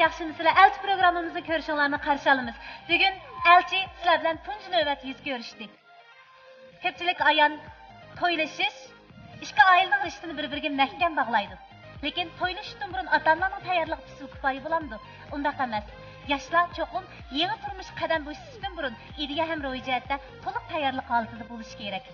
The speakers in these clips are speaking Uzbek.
yaxshimisizlar? Elchi programmamizni ko'rishinglarni qarshi olamiz. Bugun elchi sizlar bilan tunji navbat yuz ko'rishdi. Ko'pchilik ayon to'ylashish ikki oilaning rishtini bir-biriga mahkam bog'laydi. Lekin to'ylashdan burun ota-onaning tayyorlik usul kifoya bo'lamdi. Undaq emas. Yoshlar cho'qim yangi turmush qadam bosishdan burun idiga ham ro'yxatda to'liq tayyorlik holatida bo'lishi kerak.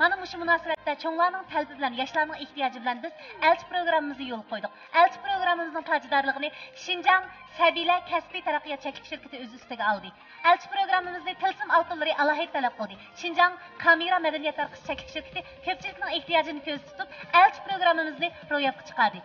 Mana bu munosabatda cho'nglarning talbi bilan yoshlarning ehtiyoji bilan biz elchi programmamizni yo'l qo'ydik. Elchi programmamizning tajidorligini Xinjiang Sabila kasbiy taraqqiyot cheklik shirkati o'z ustiga oldi. Elchi programmamizni tilsim alqinlari alohida talab qildi. Xinjiang kamera madaniyat tarqatish cheklik shirkati ko'pchilikning ehtiyojini ko'z tutib, elchi programmamizni ro'yobga chiqardi.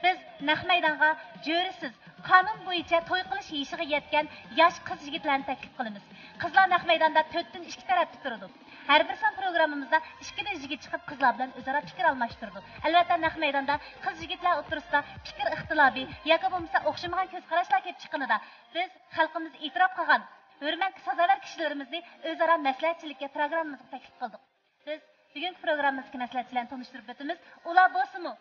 Biz naq maydonga jo'risiz qonun bo'yicha to'y qilish yoshiga yetgan yosh qiz yigitlarni taklif qilamiz. Qizlar naq maydonda 4 dan 2 tarafda turadi. Har bir son programmamizda 2 dan yigit chiqib qizlar bilan o'zaro fikr almashtirdi. Albatta naq maydonda qiz yigitlar o'tirisida fikr ixtilofi yoki bo'lmasa o'xshamagan ko'z qarashlar kelib chiqqanida biz xalqimiz e'tirof qilgan hurmatli sazovor kishilarimizni o'zaro maslahatchilikka programmamizga taklif qildik. Biz bugungi programmamizga maslahatchilarni tanishtirib o'tamiz. Ular bo'lsa-mu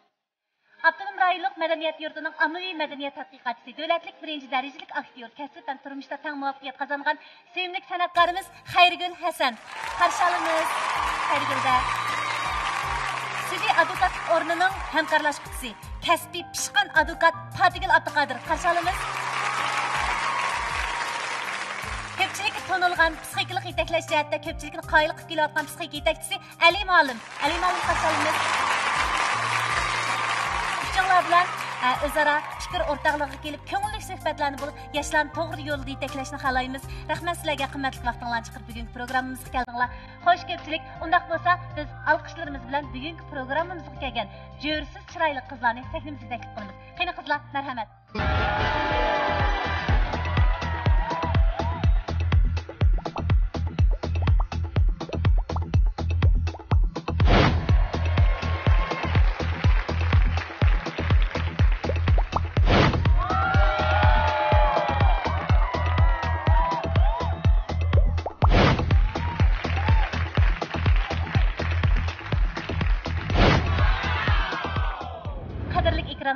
Abdunum rayonluq madaniyat yurtining ommaviy madaniyat tadqiqotchisi, davlatlik birinchi darajalik aktyor, kasbdan turmushda tang muvaffaqiyat qozongan sevimli san'atkorimiz Xayrigul Hasan. Qarshi olamiz. Xayrigulda Sidi advokat o'rnining hamkorlashuvchisi, kasbiy pishqan advokat Fatigul Abduqodir. Qarshi olamiz. Ko'pchilik tonilgan psixikalik yetaklash jihatda ko'pchilikni qoyil qilib kelayotgan psixik yetakchisi Ali Ma'lum. Ali Ma'lum qarshi olamiz. Bilan o'zaro fikr o'rtoqligiga kelib ko'ngilli suhbatlarni bo'lib yoshlarni to'g'ri yo'lda yetaklashni xohlaymiz. Rahmat sizlarga qimmatli vaqtinglarni chiqarib bugungi programmamizga keldinglar. Xo'sh ko'pchilik, undaq bo'lsa biz alqishlarimiz bilan bugungi programmamizga kelgan jo'rsiz chiroyli qizlarni sahnamizga taklif qilamiz. Qani qizlar, marhamat.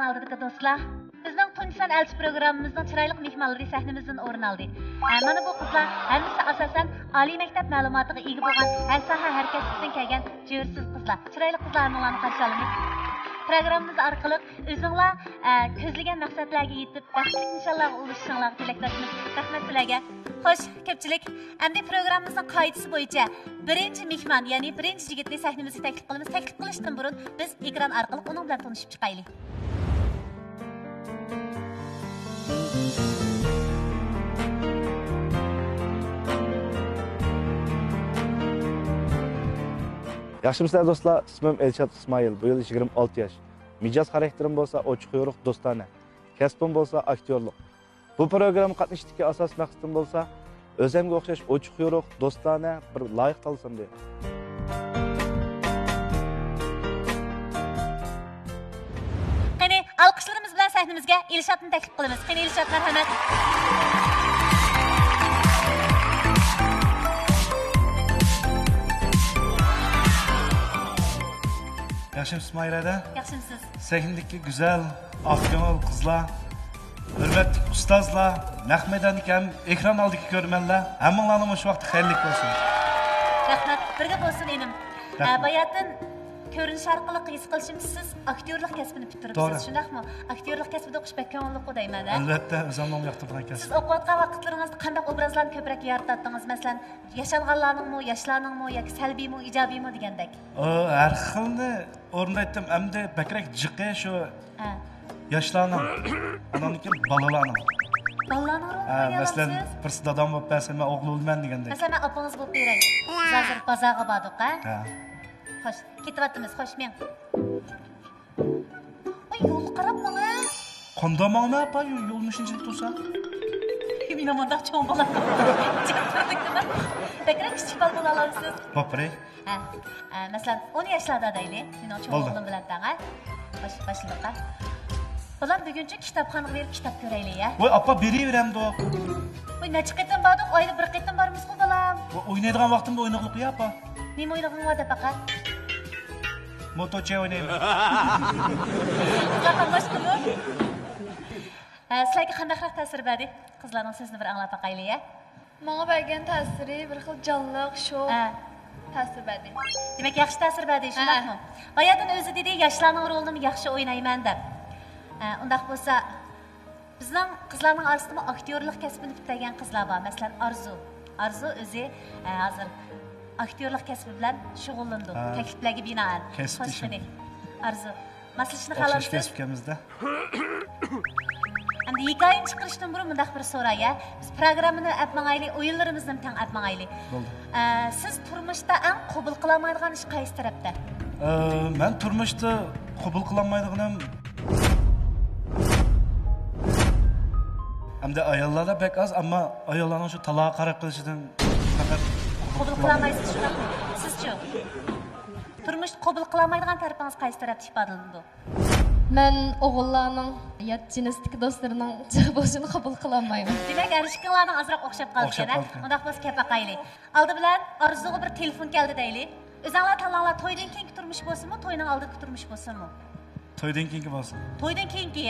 Aldırdık dostlar. Bizning Tunjisan elchi programmamizning chiroyli mehmonlari sahnamizdan o'rin oldi. Mana bu qizlar hammasi asosan oliy maktab ma'lumotiga ega bo'lgan, har soha harakatidan kelgan jo'rsiz qizlar. Chiroyli qizlarni qarshi olamiz. Programmamiz orqali o'zinglar ko'zlagan maqsadlarga yetib, baxtli insonlarga ulashishinglarga tilakdoshmiz. Rahmat sizlarga. Xo'sh, ko'pchilik, endi programmamizning qoidasi bo'yicha birinchi mehmon, ya'ni birinchi yigitni sahnamizga taklif qilamiz. Taklif qilishdan burun biz ekran orqali uning bilan tanishib chiqaylik. Yaxshimisizlar do'stlar, ismim Elshad Ismoil, bu yil 26 yosh. Mijoz xarakterim bo'lsa ochiq yo'riq do'stona. Kasbim bo'lsa aktyorlik. Bu program qatnashishdagi asos maqsadim bo'lsa, o'zimga o'xshash ochiq yo'riq do'stona bir loyiq qilsam deydi. Qani alqishlarimiz bilan sahnamizga Elshadni taklif qilamiz. Qani Elshad, marhamat. Yaxshimisiz Mayrada? Yaxshimisiz. Sahnadagi go'zal, oqko'ngil qizlar, hurmatli ustozlar, naq maydondagi ham ekran oldidagi ko'rmanlar, hammalaring shu vaqt xayrlik bo'lsin. Rahmat, birga bo'lsin enim. Bayatdan ko'rinish orqali his qilishimsiz, siz aktyorlik kasbini bitiribsiz, shundaqmi? Aktyorlik kasbida o'qish bak ko'ngilli deyman-da. Albatta, o'zimning yoqtirgan kasb. Siz o'qiyotgan vaqtlaringizda qanday obrazlarni ko'proq yaratdingiz? Masalan, yashalganlarningmi, yoshlarningmi yoki salbiymi, ijobiymi degandek? Har xilni o'rnatdim, hamda bakrak jiqi shu yoshlarning, ularniki bolalarning. Bolalarning ro'yxatiga masalan, bir dadam bo'lib bersa, men o'g'il o'lman degandek. Masalan, men opangiz bo'lib beray. Siz hozir bozorga bordik, ha? Xo'sh, ketyapmiz, xo'sh men. Oy, yo'l qarab mana. Qanday ma'no apa, yo'lni shunchalik tursa? Meni manda cho'ng bo'lar. Bakrak kichik bola bo'la olasiz. Bo'pray. Masalan, 10 yoshlarda deyli, meni cho'ng o'g'lim bilan tanga. Xo'sh, başladik. Bular buguncha kitobxonaga berib kitob ko'raylik, ya. Voy, apa beraveramdi. Voy, necha qaytam bordik? Oyda bir qaytam bormiz-ku, bolam. O'ynaydigan vaqtimda o'ynaqliq yo'q-a? Nima o'ynag'ing bor deb faqat? Motoche oynayman. Qaqamlashdimi? Sizlarga qandaqroq ta'sir berdi? Qizlarning so'zini bir anglab boqaylik. Menga bergan ta'siri bir xil jonliq, sho'x ta'sir berdi. Demak, yaxshi ta'sir berdi, shundaqmi? Bayaqdan o'zi dedi, yoshlarning rolini yaxshi o'ynayman deb. Undaq bo'lsa, bizning qizlarning orasida aktyorlik kasbini bitlagan qizlar bor. Masalan, Arzu o'zi hozir aktyorlik kasbi bilan shug'ullandi. Takliflarga binoan. Xo'shg'ini. Arzu, maslashni xohlaysiz? Kasbimizda. Endi hikoyani chiqarishdan burun bundaq bir so'ray, biz programmani apmangayli, o'yinlarimizni ham tang apmangayli. Bo'ldi. Siz turmushda eng qabul qilolmaydigan ish qaysi tarafda? Men turmushda qabul qilolmaydiganim hamda ayollarda bek az, ammo ayollarning shu taloq qarab qilishidan faqat Qabul qilolmaysiz shundaqmi? Sizchi? Turmushda qabul qilolmaydigan tarafingiz qaysi tarafda ifodalanadi? Men o'g'illarning yat jinsdagi do'stlarining bo'lishini qabul qilolmayman. Demak, erishkinlarning azroq o'xshab qolgan. Undaq bo'lsa kep aqayli. Oldi bilan Arzuga bir telefon keldi deylik. O'zinglar tanlanglar, to'ydan keyingi turmush bo'lsinmi, to'yning oldingi turmush bo'lsinmi? to'ydan keyingi bo'lsin. To'ydan keyingi,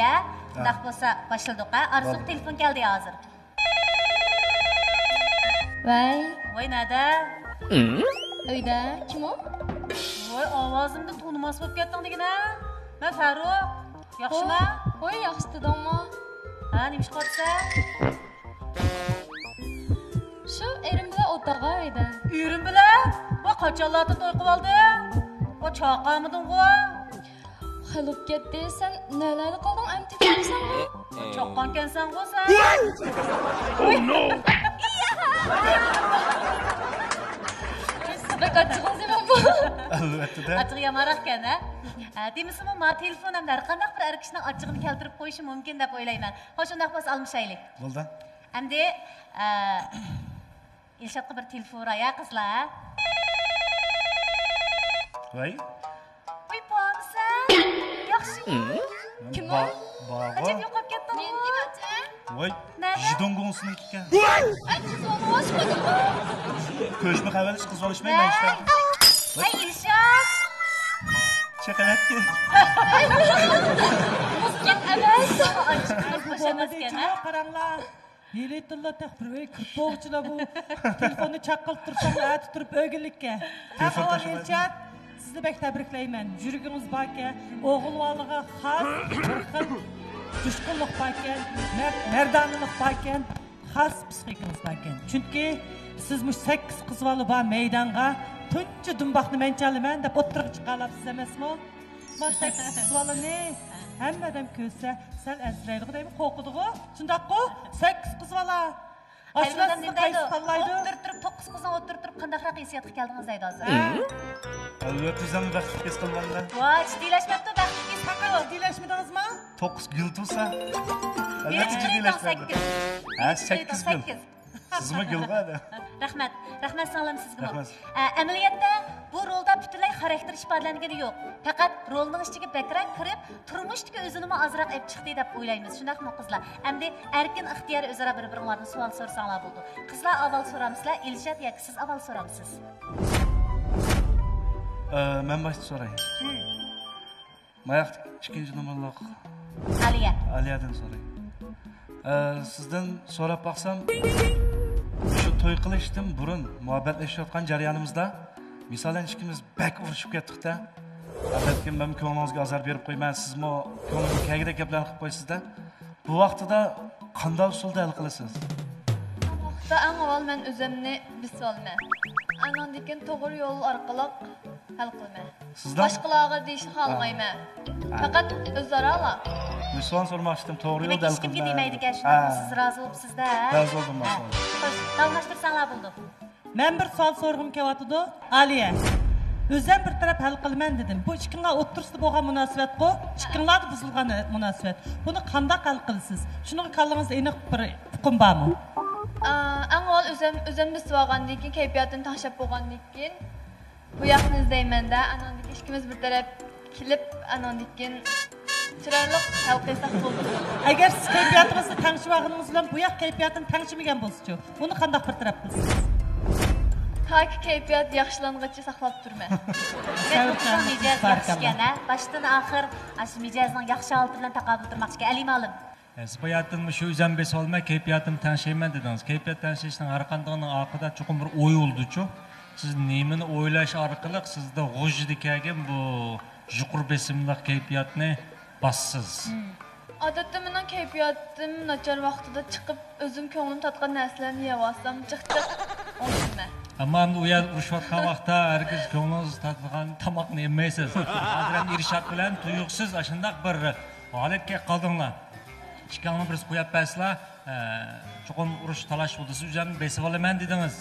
undaq bo'lsa boshladik. Arzuga telefon keldi hozir. Voy, nada? Uyda kim o? Voy, ovozimni tonimas bo'lib ketding degina. Men Farruh, yaxshimi? Voy, yaxshi dedingmi? Nima ish qilsa? Shu erim bilan o'tirgan uyda. Erim bilan? Va qachonlarda to'y qilib olding? O chaqamiding-ku? Xilib ketdi, sen nelarni qilding? Amti kelsanmi? Chaqqan ekansan-ku sen. Oh no! Sizga qachig'ingiz bu? Albatta. Achig'i yamaraq ekan, demisimi, men telefondan har qanday bir erkishning achig'ini keltirib qo'yishi mumkin deb o'ylayman. Xo'sh, undaq bo'lsa almashaylik. Bo'ldi. Endi Ilshatga bir telefon uraya qizlar. Voy. Voy, bormisan? Yaxshimi? Kim o? Bog'i. Ajab yo'qolib ketding. Men nimacha? Voy. Nada? Jidongonsiniki ekan. Aqzoni ochmadingmi? Ko'shma xabarchi qiz olishmayman işte. Voy, Ilshat. Chaqalatdi. Muskin emas. Qaranglar. Yelitilla taqdir o'y kirpoqchilar bu. Telefonni chaqilib tursam, ati turib o'gilikka. Ahvol Elchat, sizni bek tabriklayman. Yurigingiz bor ekan, o'g'ilvaliga xos bir xil tushqunlik bor ekan, mardonlik bor ekan, xos psixikangiz bor ekan. Chunki siz mush 8 qizvali bor maydonga tunchi dumboqni men chalaman deb o'tirib chiqalabsiz emasmi? Bu 8 qizvalini hammadan ko'rsa sal azraydi deymi, qo'rqidi-ku. Shundaq-ku? 8 qizvala. Ashula sizni qaysi tanlaydi? O'tirib turib 9 qizni o'tirib turib qandaqroq hissiyotga keldingiz deydi hozir. Albatta, o'zim vaqt kes qilmanda. Voy, jiddiylashyapti, baxtingiz Faqat jiddiylaşmadingizmi? 9 gul tursa. Albatta jiddiylaşmadi. 8 gul. Sizmi gulg'adi? Rahmat singlim sizga. Rahmat. Amaliyotda bu rolda butunlay xarakter ifodalangani yo'q. Faqat rolning ichiga bakrak kirib, turmushdagi o'zini azroq olib chiqdi deb o'ylaymiz. Shundaqmi qizlar? Endi erkin ixtiyor o'zaro bir-biringlardan savol so'rasanglar bo'ldi. Qizlar avval so'ramsizlar, Ilshat yoki siz avval so'ramsiz? Men boshqa so'ray. Mayaqda ikkinchi nomerliq Aliyadan so'ray. Sizdan so'rab baqsam, shu to'y qilishdan burun muhabbatlashayotgan jarayonimizda misolan ikkimiz bak urishib ketdik-da. Albatta, men ko'nglingizga azor berib qo'yman, sizmi ko'nglingiz kagida gaplarni qilib qo'ysizda. Bu vaqtida qanday usulda hal qilasiz? Da eng avval men o'zimni bisolman. Anandikin to'g'ri yo'l orqali hal qilman. Sizdan Boshqalarga deyishni xohlamayman. Faqat o'zaro. Misol so'rmoqchidim, to'g'ri yo'lda Demak, hal hech kimga qilman. demaydi ekan, shunday siz rozi bo'libsiz-da. Rozi bo'ldim, masalan. Xo'sh, davrashtirsanglar bo'ldi. Men bir savol so'rg'im kelyapti. Aliya. O'zim bir taraf hal qilman dedim. Bu ikkinlar o'ttirsida bo'lgan munosabat-ku, ikkinlarda buzilgan munosabat. Buni qanday hal qilasiz? Shuning kallingizda aniq bir hukm bormi? Eng avval o'zim bisolgandan keyin kayfiyatini tashab bo'lgandan keyin bu yoqni izlayman-da, anandik ikkimiz bir taraf kelib, anandikin chiroyli hal qilsak bo'ldi. Agar siz kayfiyatingizni tanishmagingiz bilan bu yoq kayfiyatini tanishmagan bo'lsa-chi, buni qanday bir taraf qilasiz? Taki kayfiyat yaxshilanguncha saqlab turman. Mijoz yaxshi ekan, boshdan oxir shu mijozning yaxshi holati bilan taqobil turmoqchi ekan. Alima olim. Siz bayatın şu üzem besi olmay keyfiyatım tanışayman dediniz. Keyfiyat tanışışının arqandığının aqida çoğun bir oy oldu-çu. Siz nemini oylaş arqılıq sizde g'uj dikagan bu juqur besimliq keyfiyatni bassız. Odatda mening kayfiyatim nachar vaqtida chiqib, o'zim ko'nglim tatgan narsalarni yeyapsam, jiq-jiq olmayman. Ama endi u yer urushayotgan vaqtda hargiz ko'nglingiz tatgan tomoqni yemaysiz. Hozir ham Irshod bilan tuyuqsiz ashundaq bir holatga qoldinglar. Ikkalni bir qo'yib bersizlar, cho'qim urush talash bo'ldi. Siz o'zim besib olaman dedingiz.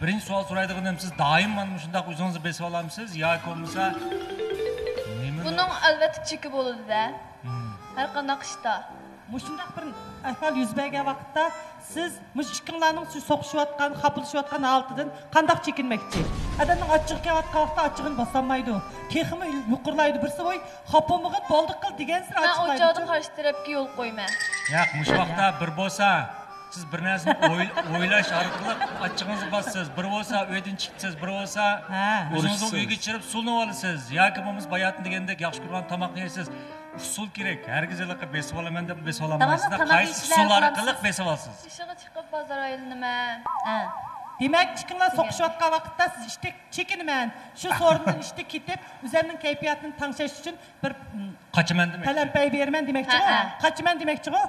Birinchi savol so'raydiganim siz doim mana shundaq o'zingizni besib olamsiz yoki bo'lmasa Buning albatta cheki bo'ladi-da. Har qanday ishda. Mushundaq bir ahvol yuz bergan vaqtda siz mush ikkinlarning shu so'qishayotgan, xapilishayotgan holatidan qanday chekinmoqchi? Adamning ochiq kelayotgan vaqtda ochiqini bosolmaydi. Texmi yuqurlaydi birsi voy, xapomig'it bo'ldi qil degan sir Men ochiqlaydi. o'choqda qarshi tarafga yo'l qo'yman. Yo'q, mush vaqtda bir bo'lsa siz bir narsani o'ylash orqali ochig'ingizni bossiz. Bir bo'lsa uydan chiqsiz, bir bo'lsa o'zingizni uyga chirib suvni olasiz. Yoki bo'lmasa bayatni degandek yaxshi ko'rgan tomoqni yeysiz. Usul kerak. Hargiz iliqqa besib olaman deb besib ololmaysizda. Qaysi usul orqali besib olasiz? Ishga chiqib bozor aylanaman. Demak, ikkinlar so'qishayotgan vaqtda siz ishda chekinman. Shu sorundan ishda ketib, o'zimning kayfiyatini tangshash uchun bir qochaman demak. Talampay berman demoqchi-ku. Qochaman demoqchi-ku.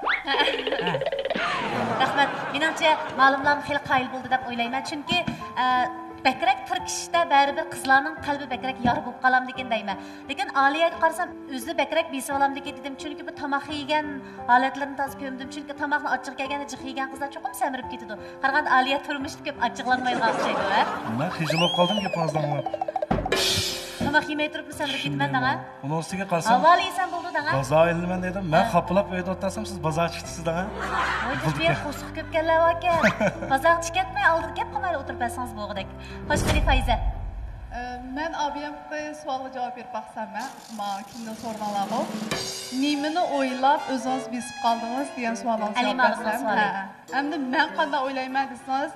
Rahmat. Menimcha ma'lumlarım xil qayil bo'ldi deb o'ylayman. Chunki bakrak turkishda baribir qizlarning qalbi bakrak yor bo'lib qolam degan deyman. Lekin Aliyaga qarasam o'zini bakrak besib olam dedim. Chunki bu tomoq yegan holatlarni toz ko'mdim. Chunki tomoqni ochiq kelganda jiq yegan qizlar cho'qim samirib ketadi. Qaraganda Aliya turmushda ko'p ochiqlanmaydigan o'xshaydi, ha? Men xijilib qoldim gapingizdan anglab. Tomoq yemay turib samirib ketman danga. Uni ustiga qolsam. Avval yesam bo'ldi danga. Bozor ilman dedim. Men xapilab uyda o'tirsam siz bozor chiqdisiz danga. Voy, men qo'shiq ko'p kellar ekan. Bozor chiqatmay oldiga gap qilmay o'tirib bersangiz bo'lg'idek. Xo'sh, qani Fayza. Men abiyamga savolga javob berib baqsam, men kimdan so'rag'anlarga nimani o'ylab o'zingiz besib qoldingiz degan savolga javob bersam. Endi men qanday o'ylayman desangiz,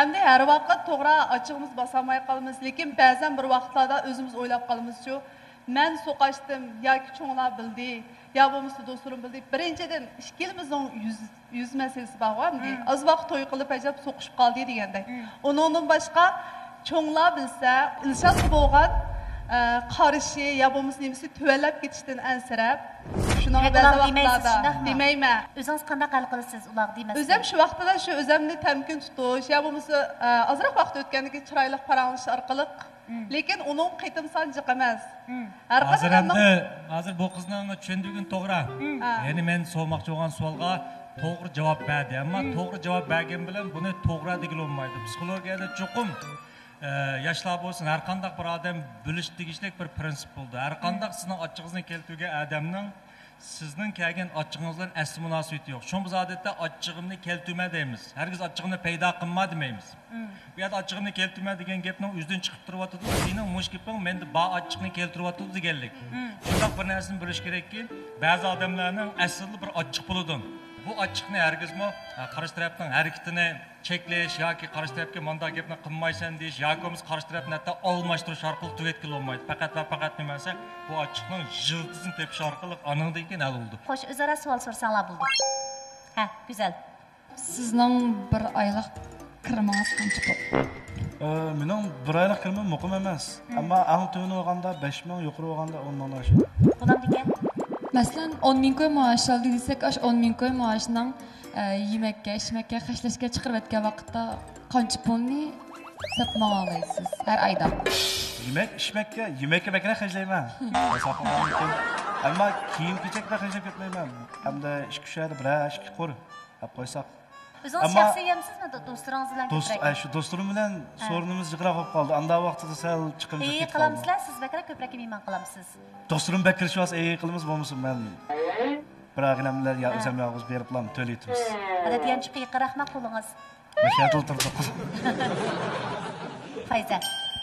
endi har vaqt to'g'ri ochiqimiz bosolmay qolamiz, lekin ba'zan bir vaqtlarda o'zimiz o'ylab qolamiz-ku. Men so'qashdim yoki cho'nglar bildi, yo bo'lmasa do'stlarim bildi. Birinchidan ikkilimizning yuz masalasi bor-ku, az vaqt to'y qilib ajab so'qishib qoldi deganda. Uningdan boshqa cho'nglar bilsa, ilshod bo'lgan qarishi yo bo'lmasa nimasi tuvallab ketishdan ansirab, shuning vaqtlarda demayman. O'zingiz qanday hal qilasiz ular deymasiz? O'zim shu vaqtda shu o'zimni tamkin tutish yo bo'lmasa ozroq vaqt o'tgandan keyin chiroyli paranglish orqali, lekin uning qitim sanjiq emas. Hozir bu qizning tushundigin to'g'ri. Ya'ni men so'rmoqchi bo'lgan savolga to'g'ri javob berdi, ammo to'g'ri javob bergan bilan buni to'g'ri degan olmaydi. Psixologiyada cho'qim yoshlar bo'lsin, har qanday bir odam bilish tegishlik bir prinsip bo'ldi. Har qanday sizning ochig'ingizni keltirgan odamning sizning kelgan ochig'ingizdan asli munosabati yo'q. Shu biz odatda ochig'imni keltirma deymiz. Hargiz ochig'imni paydo qilma demaymiz. Bu yerda ochig'imni keltirma degan gapning o'zidan chiqib turyapti. Sening mush gaping menda ba ochiqni keltiryapti deganlik. Shunday bir narsani bilish kerakki, ba'zi odamlarning asli bir ochiq bo'ladi. Bu ochiqni hargizmi qarshi tarafning harakatini cheklash yoki qarshi tarafga manda gapni qilmaysan deyish yoki o'miz qarshi tarafni hatto almashtirish orqali tugatgan olmaydi. Faqat va faqat nimasi bu ochiqning jildisini tepish orqali aningdan keyin hal bo'ldi. Xo'sh, o'zaro savol so'rasanglar bo'ldi. Ha, güzel. Sizning bir oylik kirimingiz qancha bo'ldi? Mening bir oylik kirimim muqim emas. Ammo eng to'g'ri olganda 5000, yuqori olganda 10 ming shu. Odam degan Masalan, 10.000 ko'y maosh oldi desak, 10.000 ko'y maoshining yemekka, ishmakka, xashlashga chiqarayotgan vaqtda qancha pulni sapma olaysiz har oyda? Yemekka bakra xajlayman. Ammo kiyim-kechakda xajlab ketmayman. Hamda ish kuchari bir ishki qo'ri olib qo'ysak. O'zingiz shaxsiy yemsizmi do'stlaringiz bilan ko'proq? Shu do'stlarim bilan sorunimiz jiqroq bo'lib qoldi. Anda vaqtida sal chiqib ketdi. Qilamsizlar, siz bakra ko'proq yeyman qilamsiz. Do'stlarim bakirishwas qilamiz bo'lmasa men birag'inamlar yo o'zim yolg'iz berib bilan to'laytimiz. Adatiyan chiqib qaraqma qo'lingiz. Meshat o'tirdi. Fayza.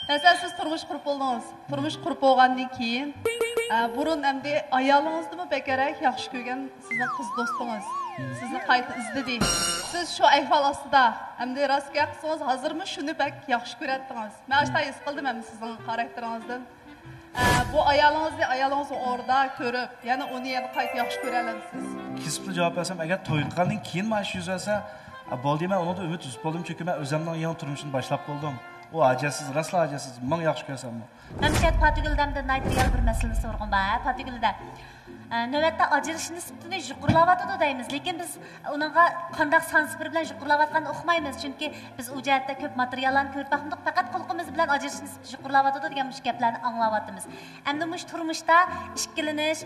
Masalan, siz turmush qurib bo'ldingiz. Turmush qurib bo'lgandan keyin burun endi ayolingizni bakarak yaxshi ko'rgan sizning qiz do'stingiz sizni qayta izladi. Siz shu ahvol ostida endi rostga qilsangiz, hozirmi shuni bak yaxshi ko'ratdingiz. Men ashta his qildim ham sizning xarakteringizdan. Bu ayolingizni o'rda ko'rib, yana uni yana qayta yaxshi ko'ra olasiz. kesipli cevap versem, eğer toy qilgandan keyin mana shu yuz bersa, bo'ldi, men uni da umid uzib bo'ldim, chunki men o'zimning yangi turmushimni boshlab bo'ldim. O acəsiz, rastla acəsiz. Mən yaxşı görsən bu. Məmşət Patigüldəmdə naytriyal bir məsələ sorğun ba, Patigüldə. Növbətdə acırış nisbətini yuqurlavatıdı deyimiz. Lekin biz onunğa qandaq sansibir bilan yuqurlavatqanını oxumaymiz. Çünki biz o cəhətdə köp materiallarını görüb baxmıdıq. Faqat qulqumuz bilan acırış nisbətini yuqurlavatıdı degan müşkəplərni anlavatımız. Əmdə muş turmuşda işkiliniş,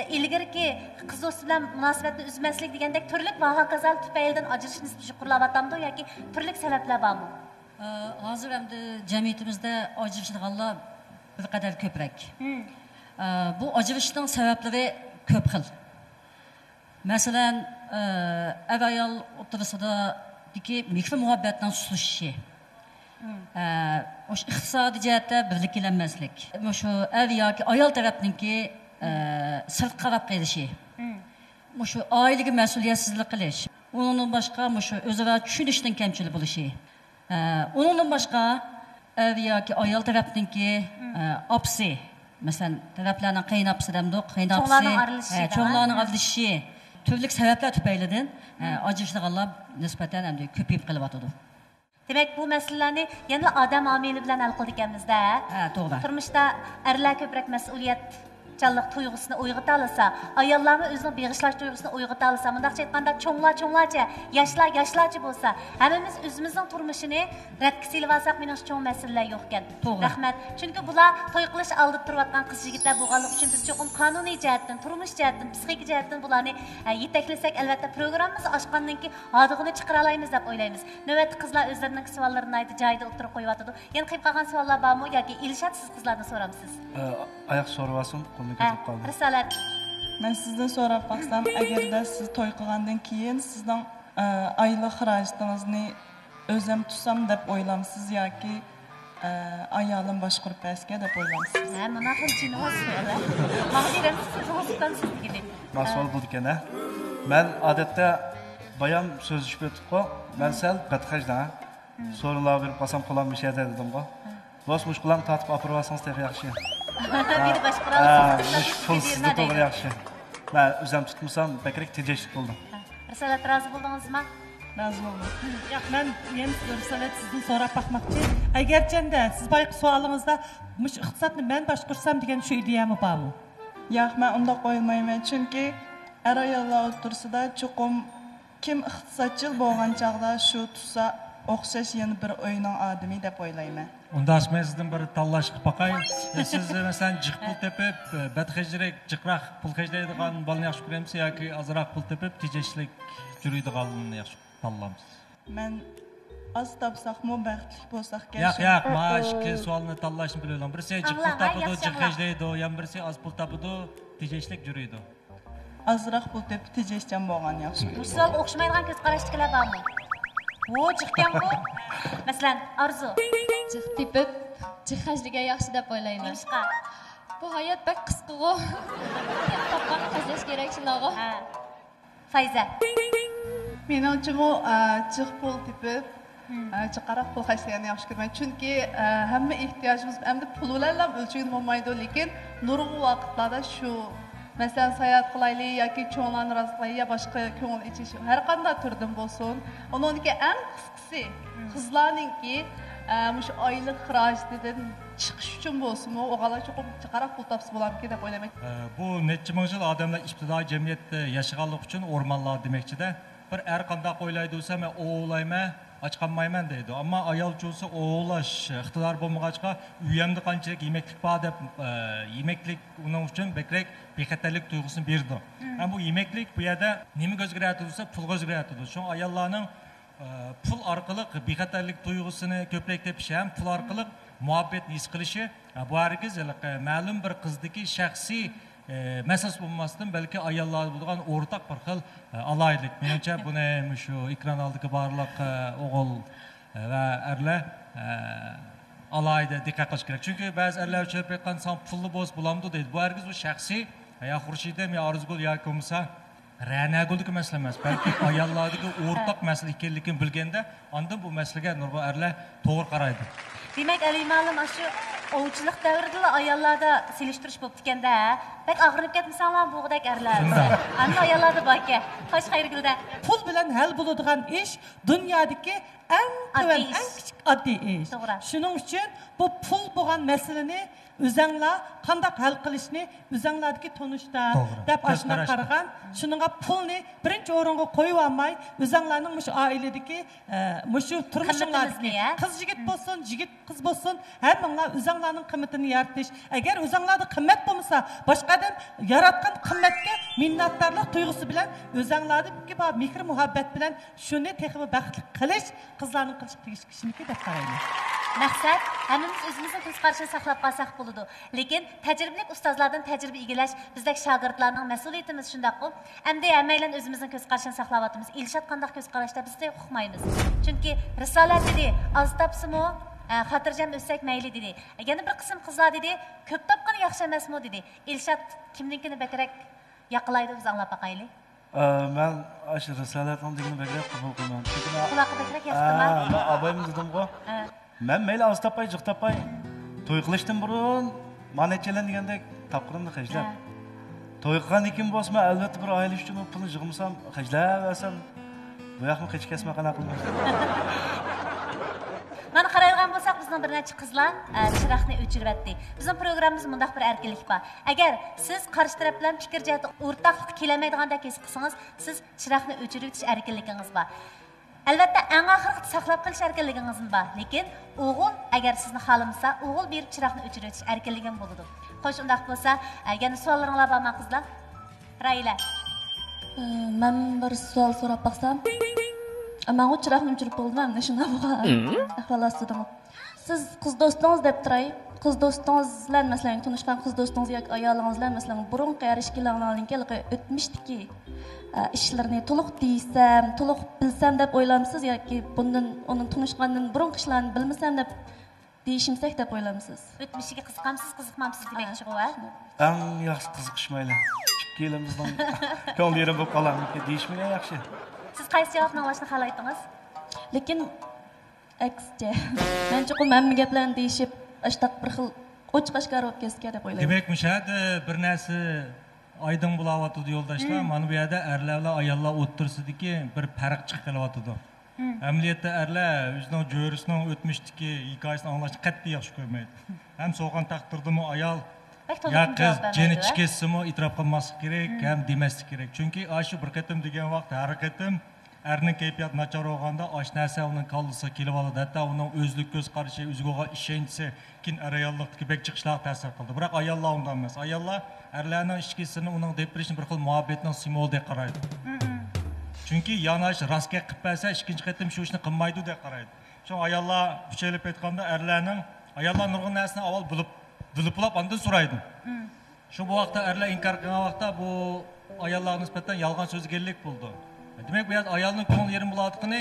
ilgirki qız dostu bilan münasibətni üzməslik degəndək türlük və hakazal tüpəyildən acırış nisbətini yuqurlavatamdı yoki türlük səbəblər barmı? Hazır endi cemiyetimizde acırışlıqlar bir kadar köprek. Bu acırışlığın sebepleri köp xil. Mesela ev ayal oturusida diki mikro muhabbetten susuşu. O iqtisadi cihette birliklenmezlik. Şu ev yoki ayal tarafınki sırt qarab qilishi. Şu ailege mesuliyetsizlik qilish. Onun başka şu özara tushunishning kamchilik bo'lishi. Onunla başka ev yoki ayol tarafınki apsi. Mesela taraflarının qaynapsi demdik, qaynapsi, çoğlarının ayrılışı, türlük sebepler tüpeyledin, acışlıqlar nispeten hem de köpeyip qılıbatıdı. Demek bu meselelerini yani adam ameli bilen hal qildik elimizde. Doğru. Turmuşda erler köprek mesuliyet çallıq tuygusunu uyg'ota olsa, ayollarni o'zini beg'ishlash tuygusini uyg'ota olsa, mundaqcha aytganda cho'nglarcha, yoshlarcha bo'lsa, hammamiz o'zimizning turmushini radga silib olsak, menimcha cho'ng masalalar yo'q ekan. Rahmat. Chunki bular to'y qilish oldida turayotgan qiz yigitlar bo'lganligi uchun biz cho'qim qonuniy jihatdan, turmush jihatdan, psixik jihatdan bularni yetaklasak, albatta programmamizni ochgandan keyin hodig'ini chiqara olamiz deb o'ylaymiz. Navbatda qizlar o'zlarining savollarini aytib, joyida o'tirib qo'yatadi. Yana qilib qolgan savollar bormi yoki Ilshad siz qizlarni so'ramsiz? Oyoq so'rasin. Risolat. Ben sizden so'rab baxsam, agarda siz to'y qilgandan keyin sizning oylik xarajlaringizni o'zim tutsam deb o'ylamsiz yoki ayolim boshqurib bersa deb o'ylamsiz? Ha, mana xilchini o'smadi. Maqdiram siz o'zingizdan sizgidek. Mas'ul bo'ldi ekan. Men odatda bayon so'zlashib o'tib-ku, men sal batxajda. So'rovlar berib qolsam qo'lam bir şey dedim-ku. Bo'sh mushkullarni tatib olib olsangiz texnik yaxshi. Biri başqalarasiz. Pulsizda to'g'ri yaxshi. Men o'zim tutmasam, bakrak tejashlik bo'ldi. Risolat rozi bo'ldingizmi? Rozi bo'ldim. Yo'q, men Risolat sizdan so'rab baxmoqchi. Agarchanda siz boyqi savolingizda mush iqtisodni men boshqursam degan shu ideyami bormi? Yo'q, men unda qo'ymayman, chunki er ayollar o'rtasida cho'qim kim iqtisodchil bo'lgan chaqda shu tutsa o'xshash yana bir o'yinning odami deb o'ylayman. Unda men sizdan bir tanlash qilib boqay. Siz masalan jiq pul tepib, badxajrak, jiqroq pul xajlaydigan bolani yaxshi ko'ramsiz yoki ozroq pul tepib, tejashlik yuradiganini yaxshi tanlaysiz? Men az topsaqmi, baxtli bo'lsaq kerak. Yo'q, men ikki savolni tanlashni bilaman. Birisi jiq pul topadi, jiq xajlaydi, yana birisi az pul topadi, tejashlik yuradi. Azroq pul tepib tejashgan bo'lgan yaxshi. Bu savol o'xshamaydigan ko'z qarashliklar bormi? O chiqqan bu. Masalan, Arzu. Jiq tepib, jiq xajliga yaxshi deb o'ylayman. Nishqa. Bu hayot bak qisqa-ku. Topgan xajlash kerak shunaqo. Ha. Fayza. Menimcha bu jiq pul tepib, jiqaroq pul xajlaganni yaxshi ko'raman. Chunki hamma ehtiyojimiz hamda pul bilan o'lchaydi bo'lmaydi, lekin nurg'un vaqtlarda shu mesela seyahat qilaylik yoki cho'nglarni razılaylik ya boshqa ko'ngil ichish har qanday turdan bo'lsin. Uningki eng qisqasi qizlarningki mush oylik xarajatdan chiqish uchun bo'lsin-u, o'g'allar cho'qim chiqaroq pul topsa bo'larki deb o'ylayman. Bu necha ming yil odamlar ibtidoiy jamiyatda yashaganlik uchun o'rmonlar demoqchida. Bir har qanday o'ylaydi bo'lsa, men o'g'layman, ochqanmayman deydi. Ammo ayol cho'sa o'g'lash iqtidor bo'lmag'achqa uyamda qanchalik yemeklik bor deb yemeklik uning uchun bekrak bexatarlik tuyg'usini berdi. Ham bu yemeklik bu yerda nimaga o'zgaradi desa, pulga o'zgaradi. Shu ayollarning pul orqali bexatarlik tuyg'usini ko'proq tepishi ham pul orqali muhabbatni his qilishi bu hargiz ma'lum bir qizdagi shaxsiy mesaj bo'lmasdan balki ayollar bo'lgan o'rtaq bir xil alaylik. Menimcha buni shu ekran oldidagi barliq o'g'il va erlar alayda diqqat qilish kerak. Chunki ba'zi erlar uchun aytgan son pulli bo'z bo'lamdi deydi. Bu hargiz bu shaxsiy ya Xurshidam ya Arzgul ya Komsa ra'naguldik masala emas, balki ayollardagi o'rtaq masala ekanligini bilganda, ondan bu masalaga nurg'un erlar to'g'ri qaraydi. Demak, Ali ma'lum shu ovchilik davrida ayollarda selishtirish bo'lib ekanda, bak og'rinib ketmasanlar bo'g'dak erlar. Ana ayollarda bor ekan. Xo'sh, Xayrigulda. Pul bilan hal bo'ladigan ish dunyodagi eng tuvan, eng kichik oddiy ish. Shuning uchun bu pul bo'lgan masalani o'zinglar qanday hal qilishni o'zinglardagi tanishda deb ashna qaragan, shuningga pulni birinchi o'ringa qo'yib olmay, o'zinglarning mush oiladagi mush turmushinglarni qiz yigit bo'lsin, yigit qiz bo'lsin, hammanglar o'zinglarning qimmatini yaratish. Agar o'zinglarda qimmat bo'lmasa, boshqa odam yaratgan qimmatga minnatdorlik tuyg'usi bilan o'zinglardagi bor mehr muhabbat bilan shuni texmi baxtli qilish qizlarning qilish tegishli ishniki deb qarayman. Maqsad hammamiz o'zimizning ko'z qarashini saqlab qolsak bo'ladi. Lekin tajribali ustozlardan tajriba egallash bizdek shogirdlarning mas'uliyatimiz shundaqku. Endi hammaylar o'zimizning ko'z qarashini saqlayapmiz. Ilshod qanday ko'z qarashda biz de uqmaymiz. Chunki risolat dedi, oz topsimi, xotirjam o'ssak mayli dedi. Yana bir qism qizlar dedi, ko'p topgan yaxshi emasmi dedi. Ilshod kimninkini bakrak yaqlaydi biz anglab boqayli. Men shu risolatning degan bakrak qabul qilman. Quloqqa bakrak yoqdimi? Men abayim dedim-ku. Men mayli oz topay, jiq topay. To'y qilishdan burun manechalar degandek topqirimni xajlab. To'y qilgandan keyin bo'lsa, albatta bir oila uchun pulni yig'masam, xajlab olsam, bu yoqni qech kesma qana qilmayman. Mana qaraydigan bo'lsak, bizning bir necha qizlar chiroqni o'chiribdi. Bizning programmamizda mundaq bir erkinlik bor. Agar siz qarshi taraf bilan fikr jihati o'rtaqlik kelmaydigandek his qilsangiz, siz chiroqni o'chirib o'tish erkinligingiz bor. Albatta, eng oxirgi saqlab qolish erkinligingiz bor. Lekin o'g'il agar sizni xohlamasa, o'g'il berib chiroqni o'chirib o'tish erkinligim bo'ladi. Xo'sh, undaq bo'lsa, yana savollaringiz bormi qizlar? Rayla. Men bir savol so'rab baqsam, men o chiroqni o'chirib bo'ldim, mana shunday bo'lgan. Ahvol ostida. Siz qiz do'stingiz deb turay, qiz do'stingiz bilan masalan tanishgan qiz do'stingiz yoki ayolingiz bilan masalan burunqi erishkilarning o'tmishdiki ishlarni to'liq deysam, to'liq bilsam deb o'ylamsiz yoki bundan onun tanishgandan burunqi ishlarni bilmasam deb deyishimsak deb o'ylamsiz? O'tmishiga qiziqamsiz, qiziqmamsiz demoqchi bo'lar. Eng yaxshi qiziqishmayli. 2 yilimizdan ko'nglim bo'lib qolarmi deyishmagan yaxshi. Siz qaysi javobni olishni xohlaydingiz? Lekin aksicha, men chuqur hamma gaplarni deyishib, ashtaq bir xil qo'chqashkar bo'lib ketsa deb o'ylayman. Demak, mushadi bir narsa oydin bo'layotdi yo'ldoshlar. Mana bu yerda erlar bilan ayollar o'tirsidiki bir farq chiqib kelyotdi. Amaliyotda erlar o'zining jo'risining o'tmishdagi hikoyasini anglashni qat'iy yaxshi ko'rmaydi. Ham so'g'an taqdirdimi ayol ya qiz jeni chiqesimi e'tirof qilmaslik kerak, ham demaslik kerak. Chunki shu bir qatim degan vaqt har qatim erning kayfiyati nachar bo'lganda osh narsa uning kallasiga kelib oladi. Hatto uning o'zlik ko'z qarashi, o'ziga bo'lgan ishonchi, keyin ayollikdagi bek chiqishlar ta'sir qildi. Biroq ayollar undan emas. Ayollar erlarning ichki hissini, uning depressiya bir xil muhabbatning simvolidek qaraydi. Chunki yanash rastga qilib bersa, ikkinchi qatim shu ishni qilmaydi deb qaraydi. Shu ayollar kuchayib aytganda ayollar nurg'un narsani avval bilib ondan so'raydi. Shu bu vaqtda erlar inkor qilgan vaqtda bu ayollarga nisbatan yolg'on so'zgarlik bo'ldi. Demak, bu yerda ayolning ko'ngil yerim bo'layotgani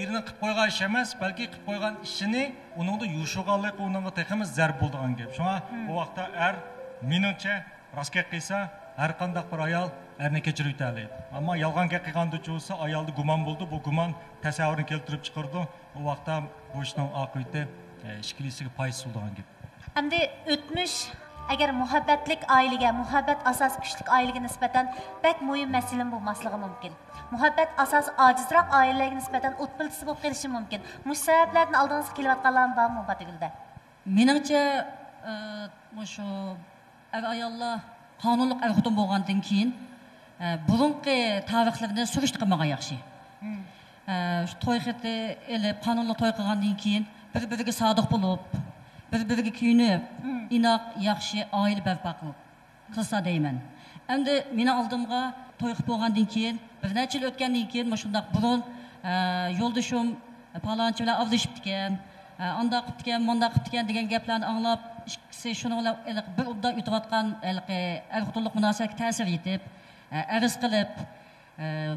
erining qilib qo'ygan ish emas, balki qilib qo'ygan ishini uningda yushuganlik, uningga teximiz zarb bo'lgan gap. Shunga bu vaqtda meningcha rostga qilsa, har qanday bir ayol erni kechirib o'tadi. Ammo yolg'onga qilganda bo'lsa, ayolda gumon bo'ldi, bu gumon tasavvurini keltirib chiqardi. Bu vaqtda bu ishning oqibati ishkilisiga foiz bo'lgan gap. Endi o'tmish agar muhabbatlik oilaga, muhabbat asos kuchlik oilaga nisbatan bak muhim masala bo'lmasligi mumkin. Muhabbat asos ojizroq oilalarga nisbatan o'tpiltisi bo'lib qolishi mumkin. Mush sabablardan oldingizga kelayotganlar bormi Batigulda? Meningcha, shu ayollar qonunliq er-xotin bo'lgandan keyin burunqi tarixlarni surishtirib qilmagan yaxshi. Shu to'y xati elib, qonunli to'y qilgandan keyin bir-biriga sodiq bo'lib, bir-biriga kuyunib, inoq yaxshi oila barpo qilsa deyman. Endi meni oldimga to'y qilib bo'lgandan keyin, bir necha yil o'tgandan keyin shundaq burun yo'ldoshim palonchi bilan avdishib ekan, unda qilib ekan, munda qilib ekan degan gaplarni anglab, ikkisi shuni bilan bir ubda o'tayotgan er-xotinlik munosabatga ta'sir etib, arz qilib,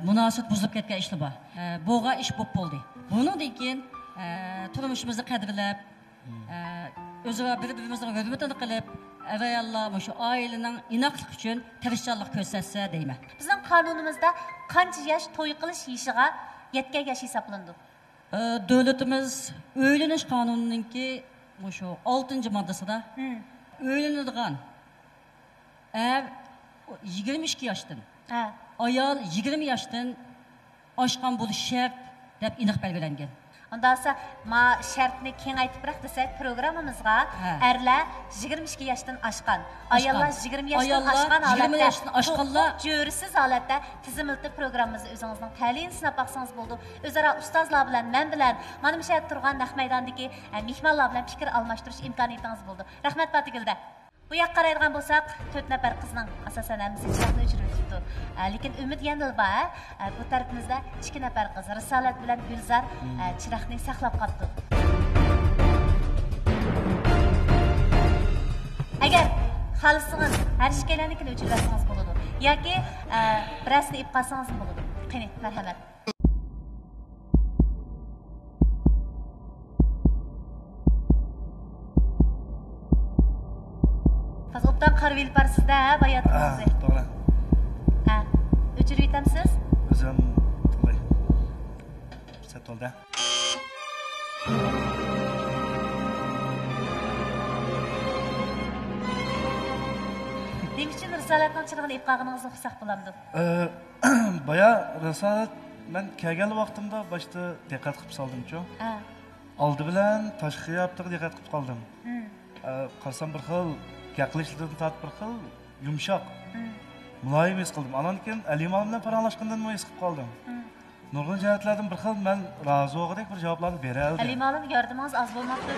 munosabat buzilib ketgan ishlar bor. Bo'g'a ish bo'lib bo'ldi. Bundan keyin turmushimizni qadrlab, o'zaro bir-birimizning hurmatini qilib, evvelallah şu ailenin inaklık için tirişçilik gösterse deyme. Bizim kanunumuzda qancha yaş to'y qilish yoshiga yetgan yaş hisoblanadi? Devletimiz öyleniş kanununki şu 6. maddesinde öğlenildiğin eğer 22 yaştan ayal 20 yaştan aşkan buluş şart deb iniq belgilengen. Ondan sonra ma şartını kengaytib bırak desek programımızga erler 22 yaştan aşkan, ayollar 20 yaştan aşkan holatda, jörisiz holatda tizimiltib programımızı özünüzning ta'limini sinab baqsangiz bo'ldi. O'zaro ustozlar bilan, men bilan, mana bu yerda turgan naq maydondagi mehmonlar bilan fikr almashtirish imkoniyatingiz bo'ldi. Rahmat Batigilda. Bu yoqqa qaraydigan bo'lsak, 4 nafar qizning asosan hammasi chiroqni o'chirib o'tibdi. Lekin Umid Yanil bor. Bu tarafimizda 2 nafar qiz Risolat bilan Gulzar chiroqni saqlab qoldi. Agar xohlasangiz har ikkalannikini o'chirib olsangiz bo'ladi. Yoki birasini ib qolsangiz bo'ladi. Qani, marhamat. Fazlobdan qarab barsizda, bayatınızı. Doğru. O'chirib etamsiz? O'zim to'g'ri. Fursat oldi. Nima uchun Risolatning chirig'ini ib qolganingizni xursand bo'lamdi? Baya Risolat men kelgan vaqtimda boshda diqqat qilib soldim-ku. Oldi bilan tashqi yaptiga diqqat qilib qoldim. Qarsam bir xil gaqlashlardan tortib bir xil yumshoq, muloyim his qildim. Andan keyin Alima bilan paranglashgandan his qilib qoldim. Nurg'un jihatlardan bir xil men rozi bo'lgandek bir javoblarni bera oldim. Alimaning yordamınız az bo'lmoqda.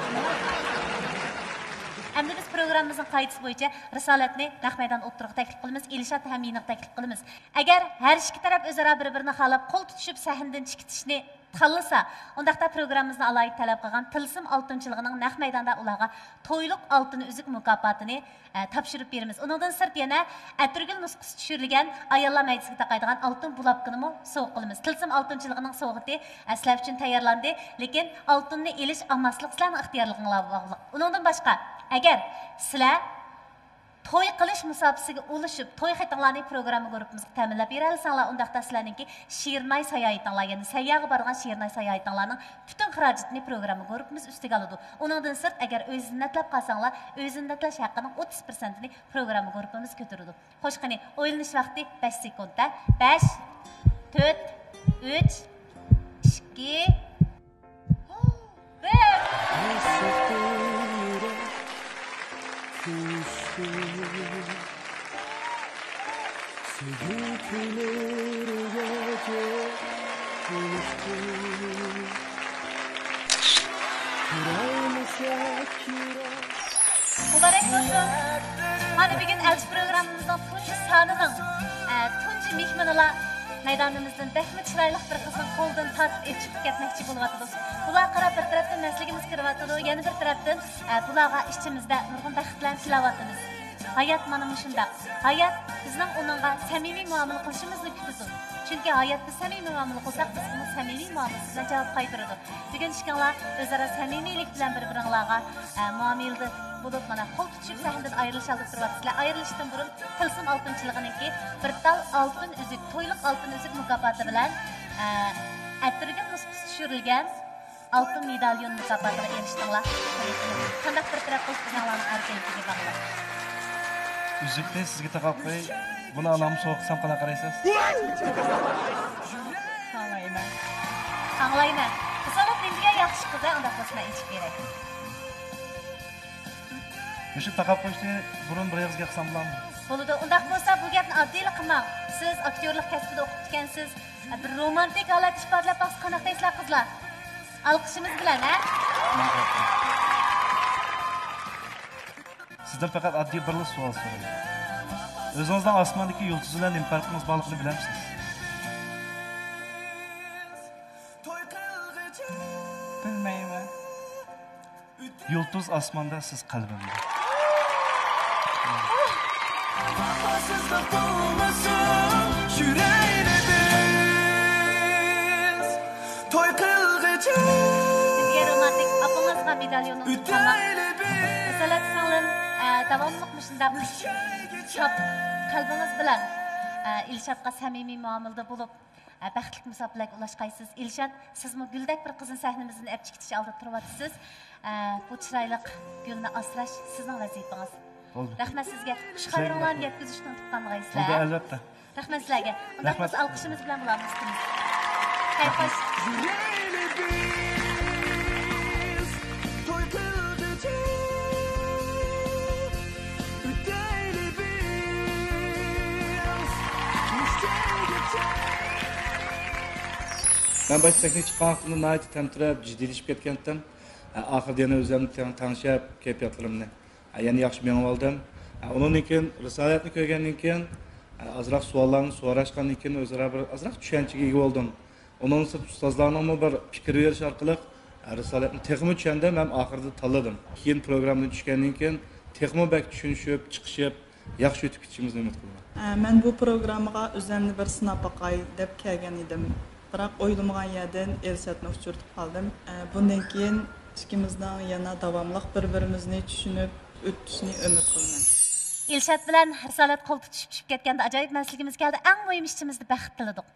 Endi biz programmamızın qoidasi bo'yicha Risolatni naq maydon o'ttirib taklif qilamiz, Elshad ham meni taklif qilamiz. Agar har ikki taraf o'zaro bir-birini xohlab qo'l tutishib sahndan chiqitishni tanlasa, undaqda programmamizni alayib talab qilgan Tilsim oltinchiligining naq maydonda ularga to'yliq oltin uzuk mukofotini topshirib beramiz. Undan sirt yana Atirgul nusxasi tushirilgan ayollar maydasiga taqaydigan oltin bulabqini sovg'a qilamiz. Tilsim oltinchiligining sovg'ati sizlar uchun tayyorlandi, lekin oltinni elish olmaslik sizlarning ixtiyorligingizga bog'liq. Undan boshqa agar sizlar to'y qilish musobaqasiga ulashib, to'y xatinlarning programma guruhimizga ta'minlab bera olsanglar, undaqda sizlarningki Şirnay sayohatinglar, ya'ni sayyohga borgan Şirnay sayohatinglarning butun xarajatini programma guruhimiz ustiga oladi. Undan sirt agar o'zingizni natlab qolsanglar, o'zingizni natlash haqqining 30%ni programma guruhimiz ko'taradi. Xo'sh, qani, o'ylanish vaqti 5 sekundda. 5 4 3 2 Mübarek olsun. Hani bugün elçi programımızdan tuncu sanının, tuncu mihmanılar meydanımızdan dehmet çıraylık bir kızın koldan tartıp çıkıp ketmekçi buluvatıdır. Bular qarab bir taraftan meslegimiz kırıvatıdır, yana bir taraftan bularga işçimizde nurgun baxtlan tilavatımız. Hayat mana shunda. Hayat bizning onunga samimiy muomala qilishimizni kutadi. Chunki hayotda samimiy muomala qilsak, biz uni samimiy muomalasidan javob qaytaradi. Bugun ishqinglar o'zaro samimiylik bilan bir-biringlarga muomalada bo'lib mana qo'l tutishib sahnadan ayrilishib turibsizlar. Ayrilishdan burun Tilsim oltinchiligininki bir tal oltin uzuk, to'yliq oltin uzuk mukofoti bilan Atirgul nusxasi tushirilgan oltin medalyon mukofotiga erishdinglar. Qanday bir taraf qilishinglarni erkinligiga bog'liq. Üzükte sizge takap koy. Bunu alam soğuksam kana qaraysiz. Anlayman. Anlayman. Risolat menga yaxshi qiz, unda qilsam ichib kerak. Şu takap koyishni burun bir yig'izga qilsam bo'ladimi? Bo'ladi. Undaq bo'lsa bu gapni oddiylik qilmang. Siz aktyorlik kasbida o'qib ekansiz. Bir romantik holat isbotlab baqsiz qanaqaysizlar qizlar? Alqishimiz bilan, ha? Sizden fakat adli bir savol sorayım. Özünüzden asmandaki yıldız ile ne farkınız balıkını bilir misiniz? Bilmeyim. Yıldız asmanda, siz kalbimde. Sizge romantik apınızga medalyonu tamam. Risolat sağlın. davomliq shunday chop qalbingiz bilan Ilshatga samimiy muomalada bo'lib, baxtli musobaqa ulashqaysiz. Ilshat, sizmi guldek bir qizning sahnamizni apchikitish oldida turyapsiz. Bu chiroyli gulni asrash sizning vazifangiz. Rahmat sizga. Xush xabarlarni yetkazishni unutmaysizlar. Albatta. Rahmat sizlarga. Unda biz alqishimiz bilan bo'lamiz. Kayf Ben baş sahne çıkan vaxtımda nəhayət təmtirəb, ciddiləşib getkəndəm. Axırda yana özümü tanışıb, keyfiyyətlərimni. Yəni yaxşı mənim aldım. Onun için risalətni görgəndən keyin azraq suallarını soraşqandan keyin özlərə bir azraq düşənçəyə ega oldum. Onun üçün ustazlarımla bir fikir veriş arqılıq risalətni texmi düşəndə mən axırda tanladım. Keyin proqramdan düşkəndən keyin texmi bək düşünüşüb, çıxışıb, yaxşı ötüb keçimizni ümid qılıram. Mən bu proqramğa özümni bir sınab baxay deb gələn idim. Biroq o'ylamagan yerdan Elsatni uchirtib qoldim. Bundan keyin ikkimizdan yana davomli bir-birimizni tushunib o'tishni umid qilaman. Ilshat bilan risolat qo'l tutishib ketganda ajoyib maslahatimiz keldi. Eng muhim ishimizni baxt tiladik.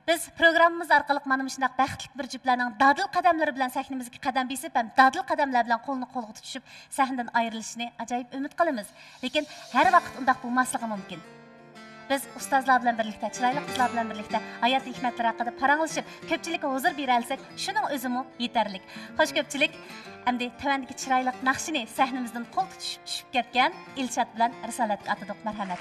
Biz programmamiz orqali mana shunday baxtli bir juftlarning dadil qadamlari bilan sahnamizga qadam besib, ham dadil qadamlar bilan qo'lni qo'lga tutishib, sahnadan ayrilishni ajoyib umid qilamiz. Lekin har vaqt undaq bo'lmasligi mumkin. Biz ustozlar bilan birlikda, chiroyli qizlar bilan birlikda hayot hikmatlari haqida paranglashib, ko'pchilikka huzur bera olsak, shuning o'zimi yetarli. Xo'sh ko'pchilik, endi tavandagi chiroyli naqshini sahnamizdan qo'l tutishib tushib ketgan Ilshat bilan risolatga atadik. Marhamat.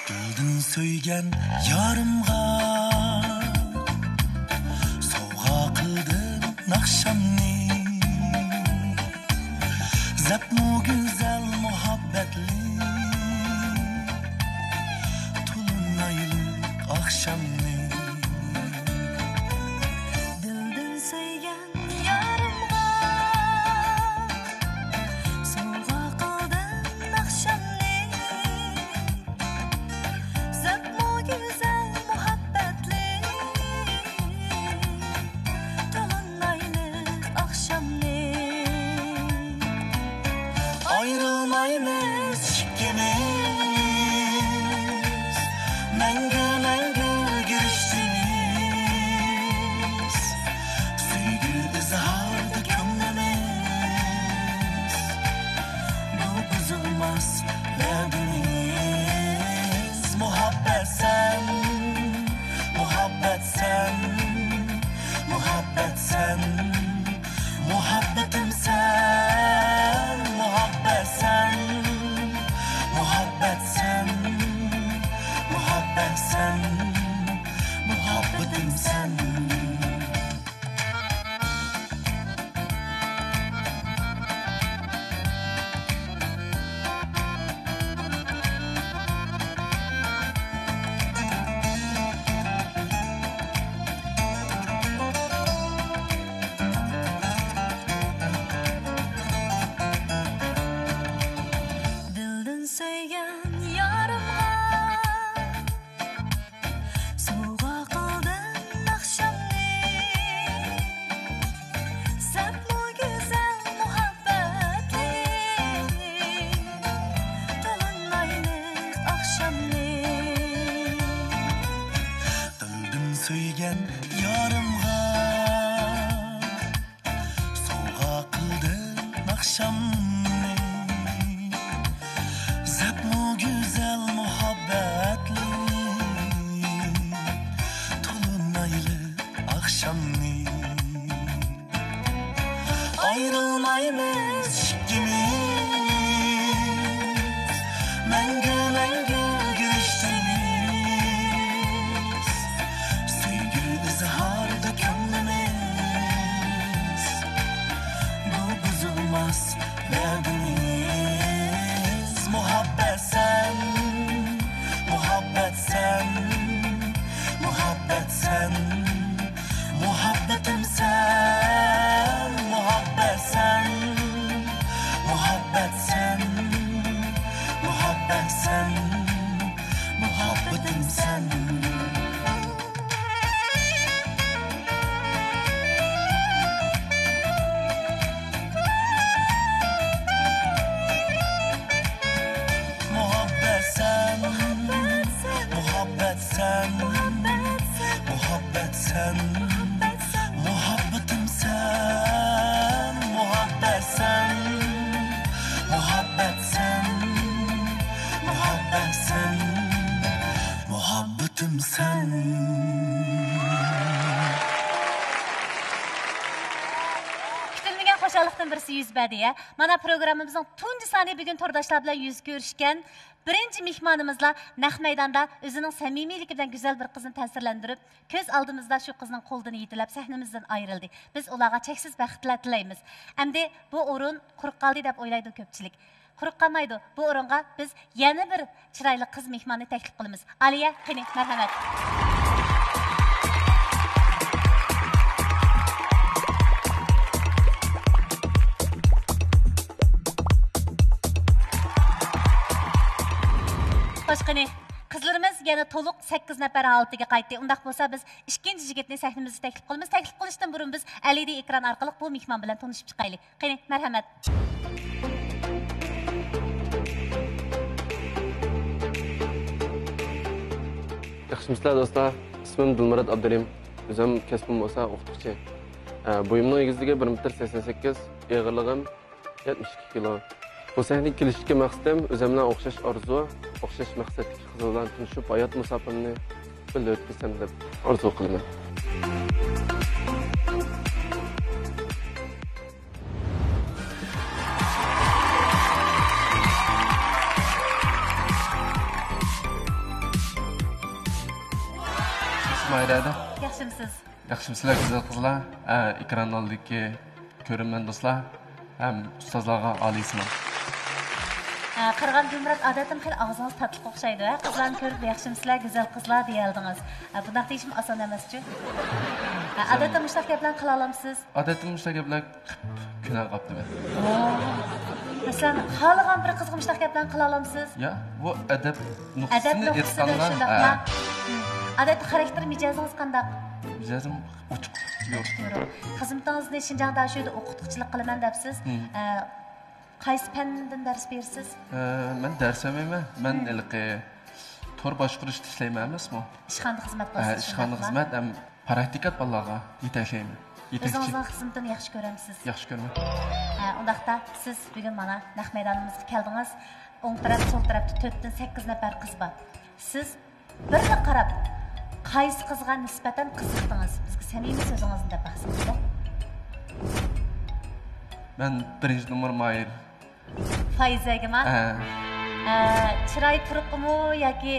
Dildan söygen yarımga sovg'a qildim naqshamni zapmu güzel muhabbetli tulunaylı akşamni Dildan söygen yarımga sovg'a qildim naqshamni zapmu güzel muhabbetli tulunaylı akşamni ayrılmayız ikimiz Mengü mengü görüştünüz Süygü izhardı kömlemiz Bu bozulmaz derdimiz Muhabbet sen, muhabbet sen Muhabbet sen, muhabbetim sen Muhabbet sen, muhabbet sen Muhabbet sen, muhabbetim sen Dildan söygen yarımga sovg'a qildim naqshamni sapmu güzel muhabbetli tulunaylı akşamni Dildan söygen yarımga sovg'a qildim naqshamni zapmu güzel muhabbetli tulunaylı akşamni ayrılmayız ikimiz mengü mengü görüştünüz Süygü izharda kömlemiz Bu bozulmaz derdimiz Muhabbet sen, muhabbet sen Muhabbet sen, muhabbetim sen Muhabbet sen, muhabbet sen Muhabbet sen, muhabbetim sen sen, muhabbet sen, muhabbetim sen, muhabbet sen, muhabbet sen, muhabbet sen, muhabbetim sen. Xo'shallikdan birisi yuz berdi. Mana programmamizning tunji soni bugun to'rdoshlar bilan yuz ko'rishgan birinchi mehmonimizlar naq maydonda o'zining samimiyligi bilan go'zal bir qizni ta'sirlantirib, ko'z oldimizda shu qizning qo'ldan yetilab sahnamizdan ayrildi. Biz ularga cheksiz baxtlar tilaymiz. Endi bu o'rin quruq qoldi deb o'ylaydi ko'pchilik. Quruq qolmaydi. Bu o'ringa biz yana bir chiroyli qiz mehmonni taklif qilamiz. Aliya, qani, marhamat. Başqani, qizlarimiz yana to'liq 8 nafar holatiga qaytdi. Undaq bo'lsa biz ikkinchi yigitni sahnamizga taklif qilamiz. Taklif qilishdan burun biz LED ekran orqali bu mehmon bilan tanishib chiqaylik. Qani, marhamat. Yaxshimisizlar do'stlar? Ismim Dilmurod Abdulim. O'zim kasbim bo'lsa o'qituvchi. Bo'yimning egizligi 1.88 m, eg'irligim 72 kg. Bu sahnaga kelishga maqsadim o'zimdan o'xshash orzu, o'xshash maqsadga qiz bilan tanishib, hayot musofirini birga o'tkazsam deb orzu qilaman. Mayda. Yaxshimisiz? Yaxshimisizlar güzel qizlar. Ekran oldidagi ko'rinman do'stlar. Ham ustozlarga oliysiman. Qirg'an Dilmurod odatim xil og'zingiz tatliq o'xshaydi. Qizlarni ko'rib yaxshimisizlar, go'zal qizlar deyaldingiz. Bunday deyishim oson emas-ku. Odatim mushtaq gaplar qila olamsiz? Odatim mushtaq gaplar kunal qopdi. Masalan, xohlagan bir qizga mushtaq gaplar qila olamsiz? Ya, bu adab nuqtasini aytganlar. Odat xarakter mijozingiz qanday? Mijozim uchiq. Xizmatingizni Shinjongda shu yerda o'qituvchilik qilaman debsiz. Qaysi fandan dars berasiz? Men dars bermayman. Men ilqi tor boshqarishda ishlayman emasmi? Ishxonada xizmat qilasiz. Ishxonada xizmat ham praktikat bolalarga yetaklayman. O'zingizning xizmatini yaxshi ko'ramsiz? Yaxshi ko'raman. Undaqda siz bugun mana naq maydonimizga keldingiz. O'ng taraf, so'l tarafda 4 dan 8 nafar qiz bor. Siz birga qarab qaysi qizga nisbatan qiziqdingiz? Bizga samimiy so'zingizni deb baxsimiz. Men birinchi numar Mayir. Fayzagami? Chiroy turqimi yoki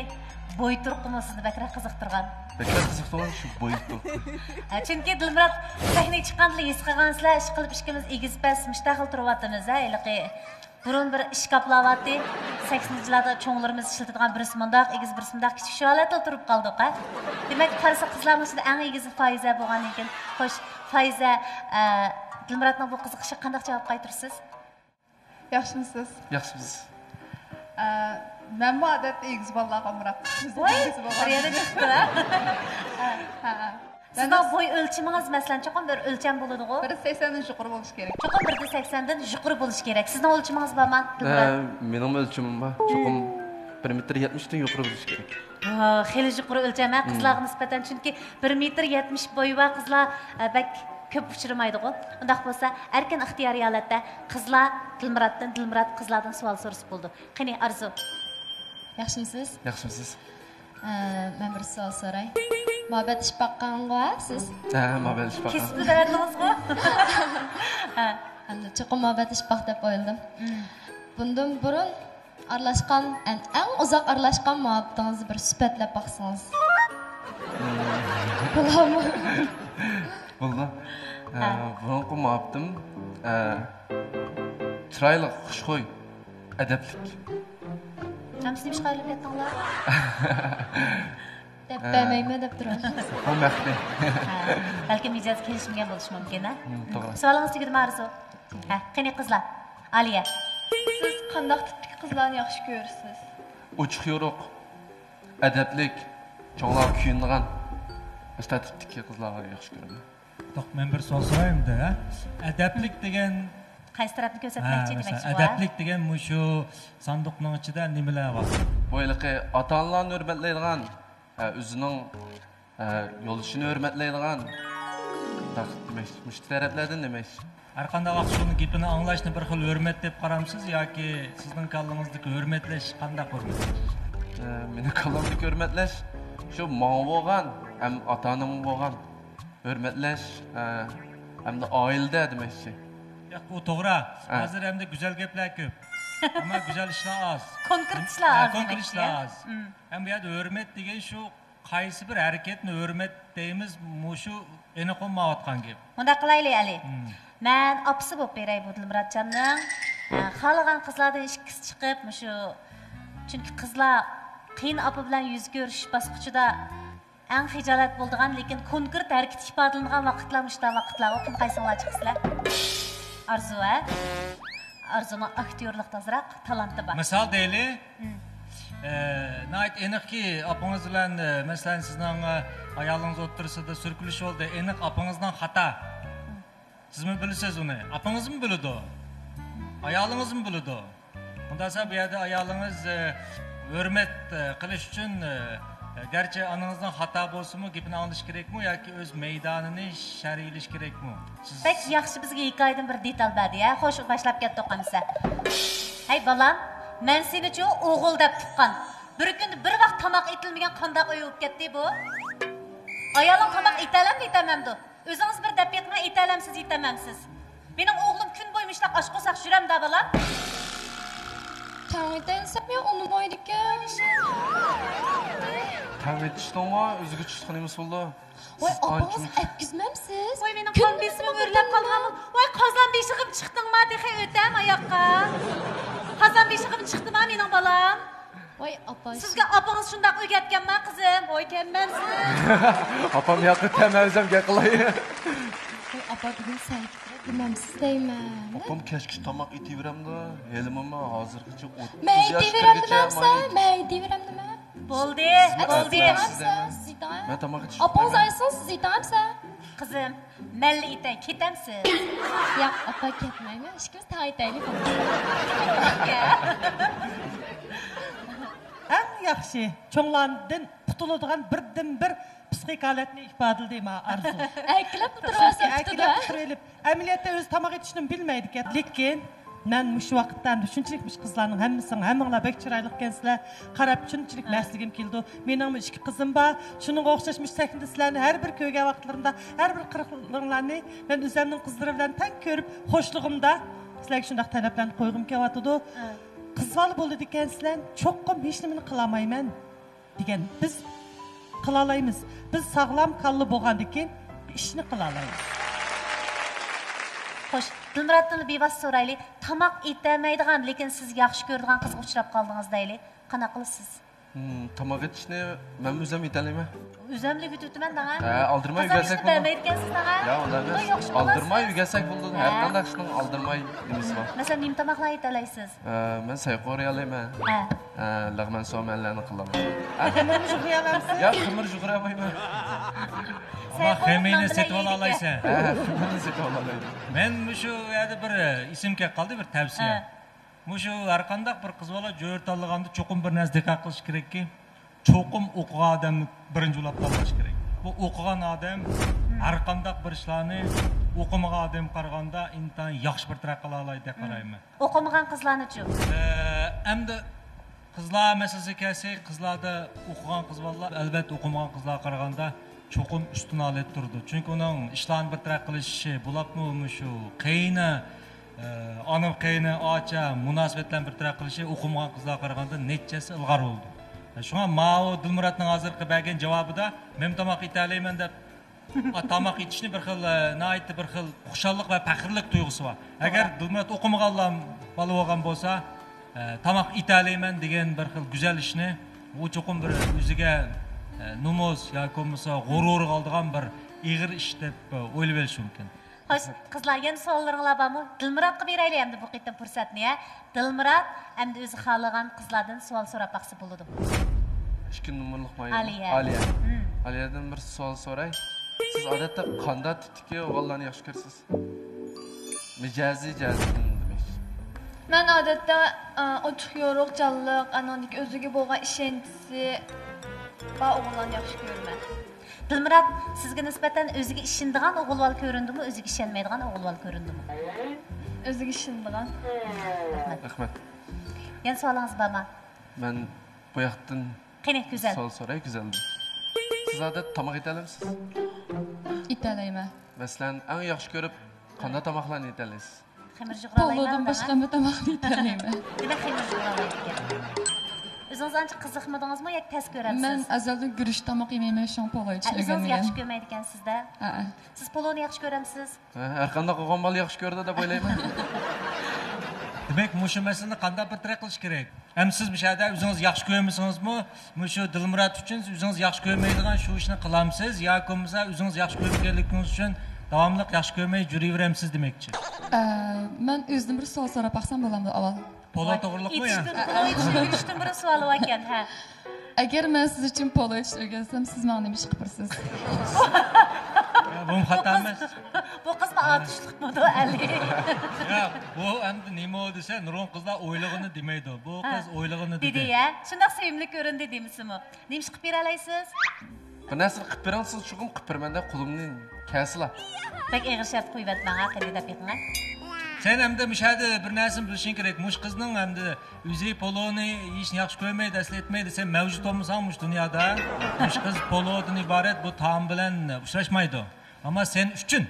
bo'y turqimi sizni bakrak qiziqtirgan? Bakrak qiziqtirgan shu bo'y turq. Chunki Dilmurod sahnaga chiqqanda his qilgansizlar, ish qilib ishimiz egiz pas mushtaqil turyapmiz, ilqi burun bir ish qoplayapti. 80-yillarda cho'nglarimiz ishlatadigan birisi mundaq, egiz birisi mundaq kichik shu holatda turib qoldik. Demak, qarasa qizlarning ichida eng egizi Fayza bo'lgandan keyin, xo'sh, Fayza Dilmurodning bu qiziqishi qanday javob qaytarsiz? Yaxshimisiz? Yaxshimisiz. Men bu odatda egiz bolalarga umrab. Voy, qayerda chiqdi-a? Sizning bo'y o'lchamingiz masalan cho'qim bir o'lcham bo'ladi-ku? 1.80 dan yuqori bo'lishi kerak. Cho'qim 1.80 dan yuqori bo'lishi kerak. Sizning o'lchamingiz bormi? Mening o'lchamim bor. Cho'qim 1.70 dan yuqori bo'lishi kerak. Xeyli yuqori o'lcham qizlarga nisbatan, chunki 1.70 bo'yi bor qizlar bak ko'p uchramaydi-ku. Undaq bo'lsa, erkin ixtiyoriy holatda qizlar Dilmuroddan, Dilmurod qizlardan savol so'rasa bo'ldi. Qani, Arzu. Yaxshimisiz? Yaxshimisiz. Men bir savol so'ray. Muhabbet ish baqqanga siz? Muhabbet ish baqqan. Kesib berdingizmi? Endi cho'qim muhabbet ish baq deb o'yladim. Bundan burun aralashgan, eng uzoq aralashgan muhabbetingizni bir sifatlab baqsangiz. Bo'ladimi? Bo'ldi. Bunga muhabbetim chiroyli, xushxo'y, adablik. Hamsini ish qilib yetdinglar? Deb bermaymi deb turasiz. Bo'lmaqdi. Balki mijoz kelishmagan bo'lishi mumkin-a? To'g'ri. Savolingiz tugadi Arzu. Qani qizlar? Aliya. Siz qanday tipdagi qizlarni yaxshi ko'rasiz? Uchiq yo'q, adablik, cho'nglar kuyingan. O'sha tipdagi qizlarni yaxshi ko'raman. Men bir savol so'rayman-da. Adablik degan qaysi tarafni ko'rsatmoqchi demoqchi bu? Adablik degan shu sanduqning ichida nimalar bor? Bo'yliqi ota-onalarni hurmatlaydigan, o'zining yo'lishini hurmatlaydigan müşteri taraflardan demek. Har qanday vaqt shuni gapini anglashni bir xil hurmat deb qaramsiz yoki sizning kallangizdagi hurmatlash qanday hurmatlash? Meni kallamdagi hurmatlash shu menga bo'lgan, ham ota-onamga bo'lgan hurmatlash hamda oilada demakchi. Yo'q, bu to'g'ri. Hozir hamda go'zal gaplar ko'p. Ammo go'zal ishlar oz. Konkret ishlar oz. Konkret ishlar oz. Ham bu yerda hurmat degan shu qaysi bir harakatni hurmat deymiz, shu aniq olmayotgan gap. Bunda qilaylik Ali. Men opsi bo'lib beray bu Dilmuratjonning. Xalqan qizlardan ikkisi chiqib, shu chunki qizlar qiyin opa bilan yuz ko'rish bosqichida eng hijolat bo'lgan, lekin konkret harakat ifodalangan vaqtlar mushta vaqtlar o'qib qaysinglar chiqsizlar. Arzuning aktyorlik tazroq talanti bor. Misol deylik. Nayt aniqki opangiz bilan masalan sizning ayolingiz o'tirsida surkilish oldi, aniq opangizdan xato. Siz mi bilasiz uni? Apangiz mi biladi? Ayolingiz mi biladi? Bundan sonra bu yerda ayolingiz hurmat qilish uchun garchi onangizdan xato bo'lsa-mu, gapini anglish kerakmi yoki o'z maydonini shariylash kerakmi? Pek yaxshi bizga hikoyadan bir detal berdi-ya. Xo'sh, boshlab ketdik qamisa. Hey balam, men seni chu o'g'il deb tuqqan. Bir kunda bir vaqt tomoq etilmagan qanday o'yib ketdi bu? Ayolim tomoq etalammi, etamamdi? O'zingiz bir deb yetmay etalamsiz, etamamsiz. Mening o'g'lim kun bo'yi ishlab osh qo'saq juramda balam. Tang'dan men unutmaydi ekan. Tang etishdingmi? O'ziga chiqqaningiz bo'ldi. Voy, opangiz aytgizmamsiz? Voy, mening qon besimim o'rlab qolganmi? Voy, qozon beshig'im chiqdingmi? Dexe o'tam oyoqqa. Qozon beshig'im chiqdimi mening balam? Voy, opa. Sizga opangiz shunday o'rgatganmi, qizim? Voy, kelmansiz. Opam yoqqa tamazam gaqilay. Voy, opa bugun sayt demamsiz deyman. Opam kechki tomoq etaveramda. Helimama hozirgacha 30 yoshgacha. Maydiveramdimi? Bo'ldi. Men tomoq ichish. Opangiz aytsin, siz etamsiz? Qizim, malli etay, ketamsiz? Yo'q, opa ketmayman. Ishimiz taytaylik. Eng yaxshi cho'nglardan qutuladigan birdan-bir psixik holatni ifodalaydi Arzu. Aykilab turasiz, turib, amaliyotda o'zi tomoq etishni bilmaydi ekan, lekin men shu vaqtdan shunchalik qizlarning hammanglar bek chiroyli ekansizlar, qarab shunchalik masligim keldi. Mening 2 qizim bor, shuningga o'xshash mustakil sizlarni har bir ko'rgan vaqtlarimda, har bir qirqliqlarni men o'zimning qizlarim bilan tang ko'rib, xo'shligimda sizlarga shunday talablarni qo'ygim kelyotdi. Qizval bo'ldi dekansizlar, cho'qqim hech nimani qila olmayman degan. Biz qila olamiz. Biz sog'lom qalli bo'lgandan keyin ishni qila olamiz. Xo'sh, Dilmuratdan bevas so'raylik. Tomoq etamaydigan, lekin siz yaxshi ko'radigan qizga uchrab qoldingiz deylik. Qanaqa qilasiz? Tomoq etishni men o'zim etalayman. O'zimli bitibman daga. Aldirmay yugasak bo'ldi. Bermayotgansiz daga. Yo'q, ularni aldirmay yugasak bo'ldi. Har qanday ishning aldirmay demisi bor. Masalan, nim tomoqlar etalaysiz? Men sayqor yalayman. Lag'man so'manlarni qilaman. Xamir jug'rayalamsiz? Yo'q, xamir jug'ramayman. Ama xamirni setib ola olaysan. Xamirni setib ola olayman. Men shu yerda bir ism kelib qoldi, bir tavsiya. Shu har qanday bir qiz bola jo'r tanlaganda cho'qim bir narsa diqqat qilish kerakki, cho'qim o'qigan odamni birinchi ulab tanlash kerak. Bu o'qigan odam har qanday bir ishlarni o'qimagan odam qaraganda intan yaxshi bir taraq qila oladi deb qarayman. O'qimagan qizlarni-chi? Endi qizlar masalasiga kelsak, qizlarda o'qigan qiz bolalar albatta o'qimagan qizlarga qaraganda cho'qim ustun olib turdi. Chunki uning ishlarni bir taraq qilishi, bo'labmi shu qiyni ana qiyni ocha munosabatlarni bir taraf qilishi o'qimagan qizlarga qaraganda nechasi ilg'or bo'ldi. Shunga Mao Dilmuratning hozirgi bergan javobida men tomoq etalayman deb tomoq etishni bir xil naytni bir xil xushallik va faxrlik tuyg'usi bor. Agar Dilmurat o'qimaganlar bola bo'lgan bo'lsa, tomoq etalayman degan bir xil go'zal ishni u cho'qim bir o'ziga nomus yoki bo'lmasa g'urur oldigan bir ig'ir ish deb o'ylab olish mumkin. Xo'sh, qizlar, yana savollaringlar bormi? Dilmuratga beraylik endi bu qitim fursatni, ya. Dilmurat endi o'zi xohlagan qizlardan savol so'rab baqsa bo'ladi. 2 nomerlik mayli. Aliya. Aliyadan bir savol so'ray. Siz odatda qanday tutdiki o'g'illarni yaxshi ko'rasiz? Mijozi demek. Men odatda ochiq yo'ruq, jalliq, anonlik o'ziga bo'lgan ishonchi Ben oğullarını yaxşı görmem. Dilmurod, sizga nisbatan o'ziga ishonadigan o'g'ilval ko'rindimi, o'ziga ishonmaydigan o'g'ilval ko'rindimi? O'ziga ishonadigan. Rahmat. Yana savolingiz bormi? Ben bu yoqdan Qani, go'zal. savol so'ray, güzeldi. Siz odat tomoq yeta olamisiz? Italayman. Masalan, eng yaxshi ko'rib qanday tomoqlarni yeta olasiz? Xamir jug'ralayman. Polodan boshqa nima tomoqni italayman. Demak, xamir jug'ralaydi ekan. O'zingiz ancha qiziqmadingizmi yoki tez ko'ramsiz? Men azaldan guruch tomoq yemayman, shu polo ichib O'zingiz yaxshi ko'rmaydi ekansiz-da. Ha. Siz poloni yaxshi ko'ramsiz? Har qanday qilgan bola yaxshi ko'rdi deb o'ylayman. Demek mushu masalani qanday bir taraf qilish kerak? Ham siz bu yerda o'zingiz yaxshi ko'rmasingizmi? Mushu Dilmurod uchun o'zingiz yaxshi ko'rmaydigan shu ishni qilamsiz yoki bo'lmasa o'zingiz yaxshi ko'rganligingiz uchun davomli yaxshi ko'rmay yuraveramsiz demoqchi. Men o'zim bir savol so'rab baqsam bo'lamdi avval. Polo to'g'riliqmi ya? Yetishdim bir savol ekan, ha. Agar men siz uchun polo ichish o'rgansam, siz menga nima ish qilasiz? Bu xato emas. Bu qizma atishliqmidi Ali. Ya, bu endi nima desa, nurg'un qizlar o'ylig'ini demaydi. Bu qiz o'ylig'ini dedi. Dedi-ya. Shundoq sevimli ko'rindi deymizmi? Nima ish qilib bera olasiz? Bir narsa qilib berasiz, chuqum qilib bermanda qo'limni kasila. Bak eg'ir shart qo'yibman, qani deb yiqma. Sen hamda müşahede bir narsani bilishing kerak. Mush qizning hamda o'zi poloni yeyishni yaxshi ko'rmaydi, aslatmaydi. Sen mavjud bo'lmasang mush dunyoda, mush qiz polodan iborat bu taom bilan uchrashmaydi. Ama sen uchun,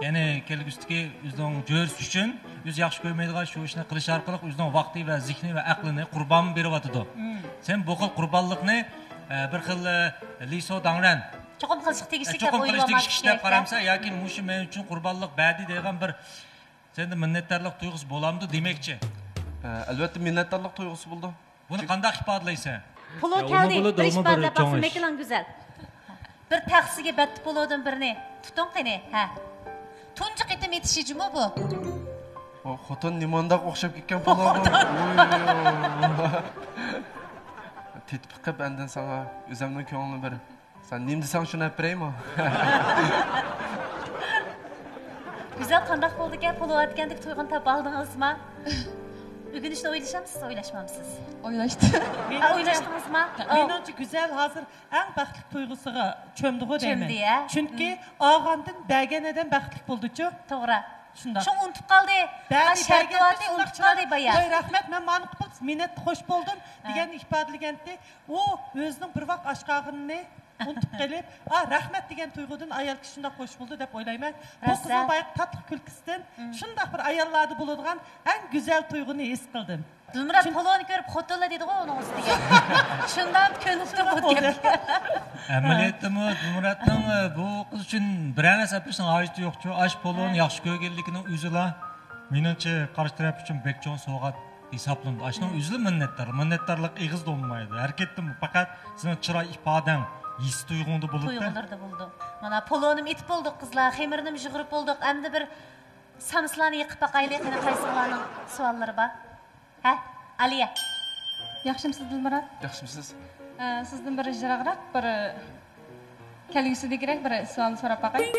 ya'ni kelgusidagi o'zining jo'rs uchun, o'zi yaxshi ko'rmaydigan shu ishni qilish orqali o'zining vaqti va zihni va aqlini qurbon beryotidi. Sen bu xil qurbonlikni bir xil liso dangran cho'qim qilishga tegishli deb o'ylamaslik deb qaramsa yoki mush men uchun qurbonlik badi degan bir sende minnettarlik tuyg'usi bo'lamdi demoqchi. Albatta minnettarlik tuyg'usi bo'ldi. Buni qanday ifodalaysan? Polo keldi. Bir ish bor deb baxsim ekan go'zal. Bir taxsiga batta polodan birini tuting qani, ha. Tunji qitim yetishijimi bu? O xotin nimanda o'xshab ketgan polo. Tetib qilib andan sana o'zimning ko'nglimni ber. Sen nim desang shuni aytaymi? Güzel qandaq bo'ldi ekan, polo atgandek to'yg'in topib oldingizmi? Bugunishni o'ylashamsiz, o'ylashmamsiz? O'ylashdim. O'ylashdingizmi? Menimcha güzel hazır eng baxtli tuyg'usiga cho'mdi-ku deyman. Cho'mdi ya. Chunki og'andan baganadan baxtli bo'ldi-ku. To'g'ri. Shundoq. Shu unutib qoldi. Shartiyatni unutib qoldi baya. Voy rahmat, men mani qilib minnat xo'sh bo'ldim deganni ifodalaganda, u o'zining bir vaqt ashqog'ini unutib qolib, rahmat degan tuyg'udan ayol kishi shundoq xo'sh bo'ldi deb o'ylayman. Bu qizning boya tatlı kulkisidan shundoq bir ayollarda bo'ladigan eng go'zal tuyg'uni his qildim. Dilmurod poloni ko'rib xotinlar dedi-ku uning ustiga. Shundan ko'nib o'tgan. Amaliyotdami Dilmurodning bu qiz uchun bir narsa bilishning hojati yo'q-ku. Ash poloni yaxshi ko'rganligining o'zila menimcha qarshi taraf uchun bekjon sovg'at hisoblandi. Ashning o'zli minnatdorlik ig'iz bo'lmaydi. Harakatdan faqat sizning chiroy ifodang his tuyg'undi bo'ldi. Tuyg'ularda bo'ldi. Mana polonim it bo'ldik qizlar, xemirnim jig'irib bo'ldik. Endi bir samslarni yiqib baqaylik, yana qaysilarning savollari bor? Ha? Aliya. Yaxshimisiz Dilmurod? Yaxshimisiz? Sizdan bir jiraqroq bir kelgusidagidek bir savol so'rab baqay.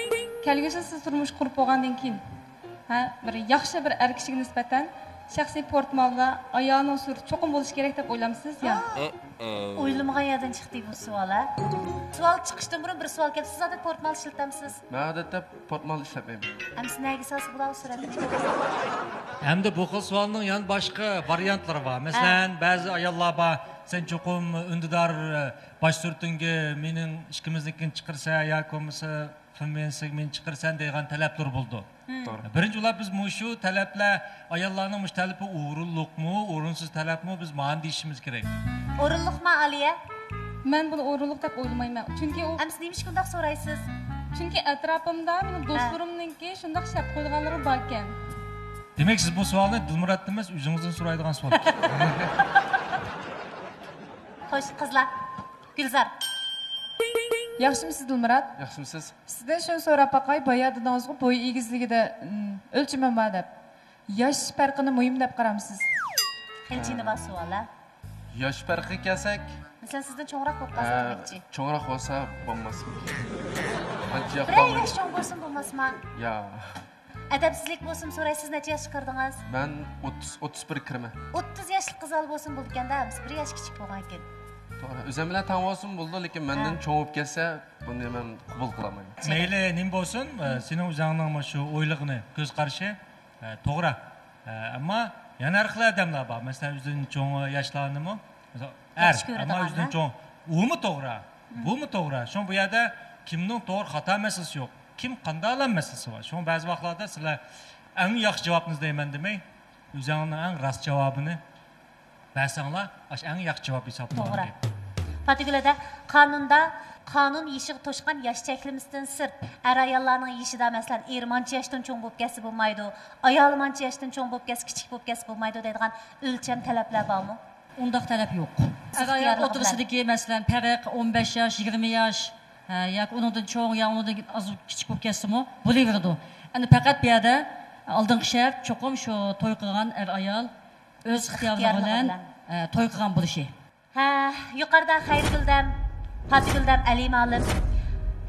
Kelgusida siz turmush qurib bo'lgandan keyin, bir yaxshi bir er kishiga nisbatan shaxsiy portmonda ayolning surati cho'qim bo'lishi kerak deb o'ylamsiz yo? O'ylamagan yerdan chiqdi bu savol. Savol chiqishdan burun bir savol kelib, siz odat portmon ishlatamsiz? Men odatda portmon ishlatmayman. Amsi nega so'z bular so'radi? Hamda bu xil savolning yana boshqa variantlari bor. Masalan, ba'zi ayollar bor, sen cho'qim undidor bosh surtingga mening ishkimiznikini chiqarsa yoki bo'lmasa filmensig men chiqarsan degan talablar bo'ldi. Birinchi ular biz shu talablar ayollarning mush talabi o'rinliqmi, o'rinsiz talabmi biz mana deyishimiz kerak. O'rinliqmi Aliya? Men buni o'rinliq deb o'ylamayman. Chunki u Amsi nima ish bundoq so'raysiz? Chunki atrofimda mening do'stlarimningki shundoq shap qo'yganlari bor ekan. Demak siz bu savolni Dilmuroddan emas, o'zingizdan so'raydigan savol. Xo'sh, qizlar. Gulzar. Yaxshimisiz Dilmurod? Yaxshimisiz? Sizdan shuni so'rab baqay, boya dedingizku bo'y egizligida o'lchami bor deb. Yosh farqini muhim deb qaramsiz? Qilchini bor savollar. Yosh farqi kelsak, masalan sizdan cho'ngroq bo'lib qolsa demakchi. Cho'ngroq bo'lsa bo'lmasmi? Qancha Bir yosh cho'ng bo'lsin bo'lmasmi? Ya. Adabsizlik bo'lsin so'raysiz, necha yosh chiqardingiz? Men 31 kiraman. 30 yoshli qizal bo'lsin bo'lganda, biz 1 yosh kichik bo'lgan ekan. Özüm bilen tang olsun buldu, lekin benden çoğun olup gelse bunu ben kabul kılamayım. Meyle nim bolsun, senin uzağının şu oylığını göz karşı doğru. Ama yana arqılı adamlar var. Mesela üzerinin çoğu yaşlandı mı? Ama üzerinin çoğu. O mu doğru? Bu mu doğru? Şu bu yerde kimnin doğru hata meselesi yok. Kim kandalan meselesi var. Şu bazı vaxtlarda sizler en yaxşı cevabınız deymen demey. Üzerinin en rast cevabını versenler, en yaxşı cevap hesaplanır. Fatigülede kanun yişik toşkan yaş çeklimizden sırt. Er ayallarının yişida mesela mançı yaştan çoğun bop gesi bulmaydı. Ayalı mançı yaştan çoğun bop gesi, kiçik bop gesi bulmaydı deydiğen ölçem talepler var mı? Ondaq talep yok. Ayal oturusudaki mesela perek 15 yaş, 20 yaş, ya onundan çoğun ya onundan az kiçik bop gesi mi? Bulayverdi. Yani fakat bir yerde aldığın şart çoğum şu toy kılgan er ayal öz ixtiyarı bilen toy kılgan buluşu. Yukarıda Xayrigüldem, Fatigüldem, Alim Alim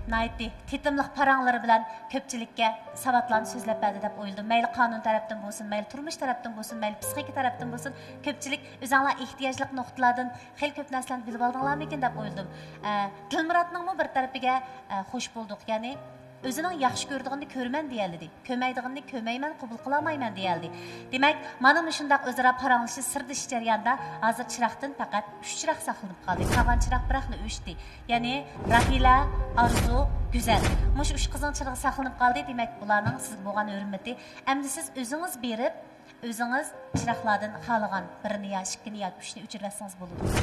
Naiti, titimlik paranları bilen köpçülükке savatlarını sözlep berdi dep oyuldum. Meyli kanun taraftan bolsun, meyli turmuş taraftan bolsun, meyli psixiki taraftan bolsun, köpçülük özаңlar ihtiyaclıq noktalardan xeyli köp narsalarni bilib aldыңlar mı dep oyuldum. Dilmuratның mı bir tarafiga hoş bulduk. Yani özünün yaxşı gördüğünü körmen deyildi. Kömeydiğini kömeymen, qabul qılamayman deyildi. Demek, mana müşündaq özara paranlışı sırdışı jarayanda hazır çıraqdan faqat 3 çıraq saqlanıp qaldı. Qalan çıraq biraqni o'chdi. Yani Rahila, Arzu, Güzel. Muş 3 qızın çırağı saqlanıp qaldı. Demek, bularning sizga bo'lgan hurmati. Endi siz özünüz berib, özünüz çıraqlardan xalagan birini ya, ikkini ya, 3ni o'chirsangiz bo'ladi.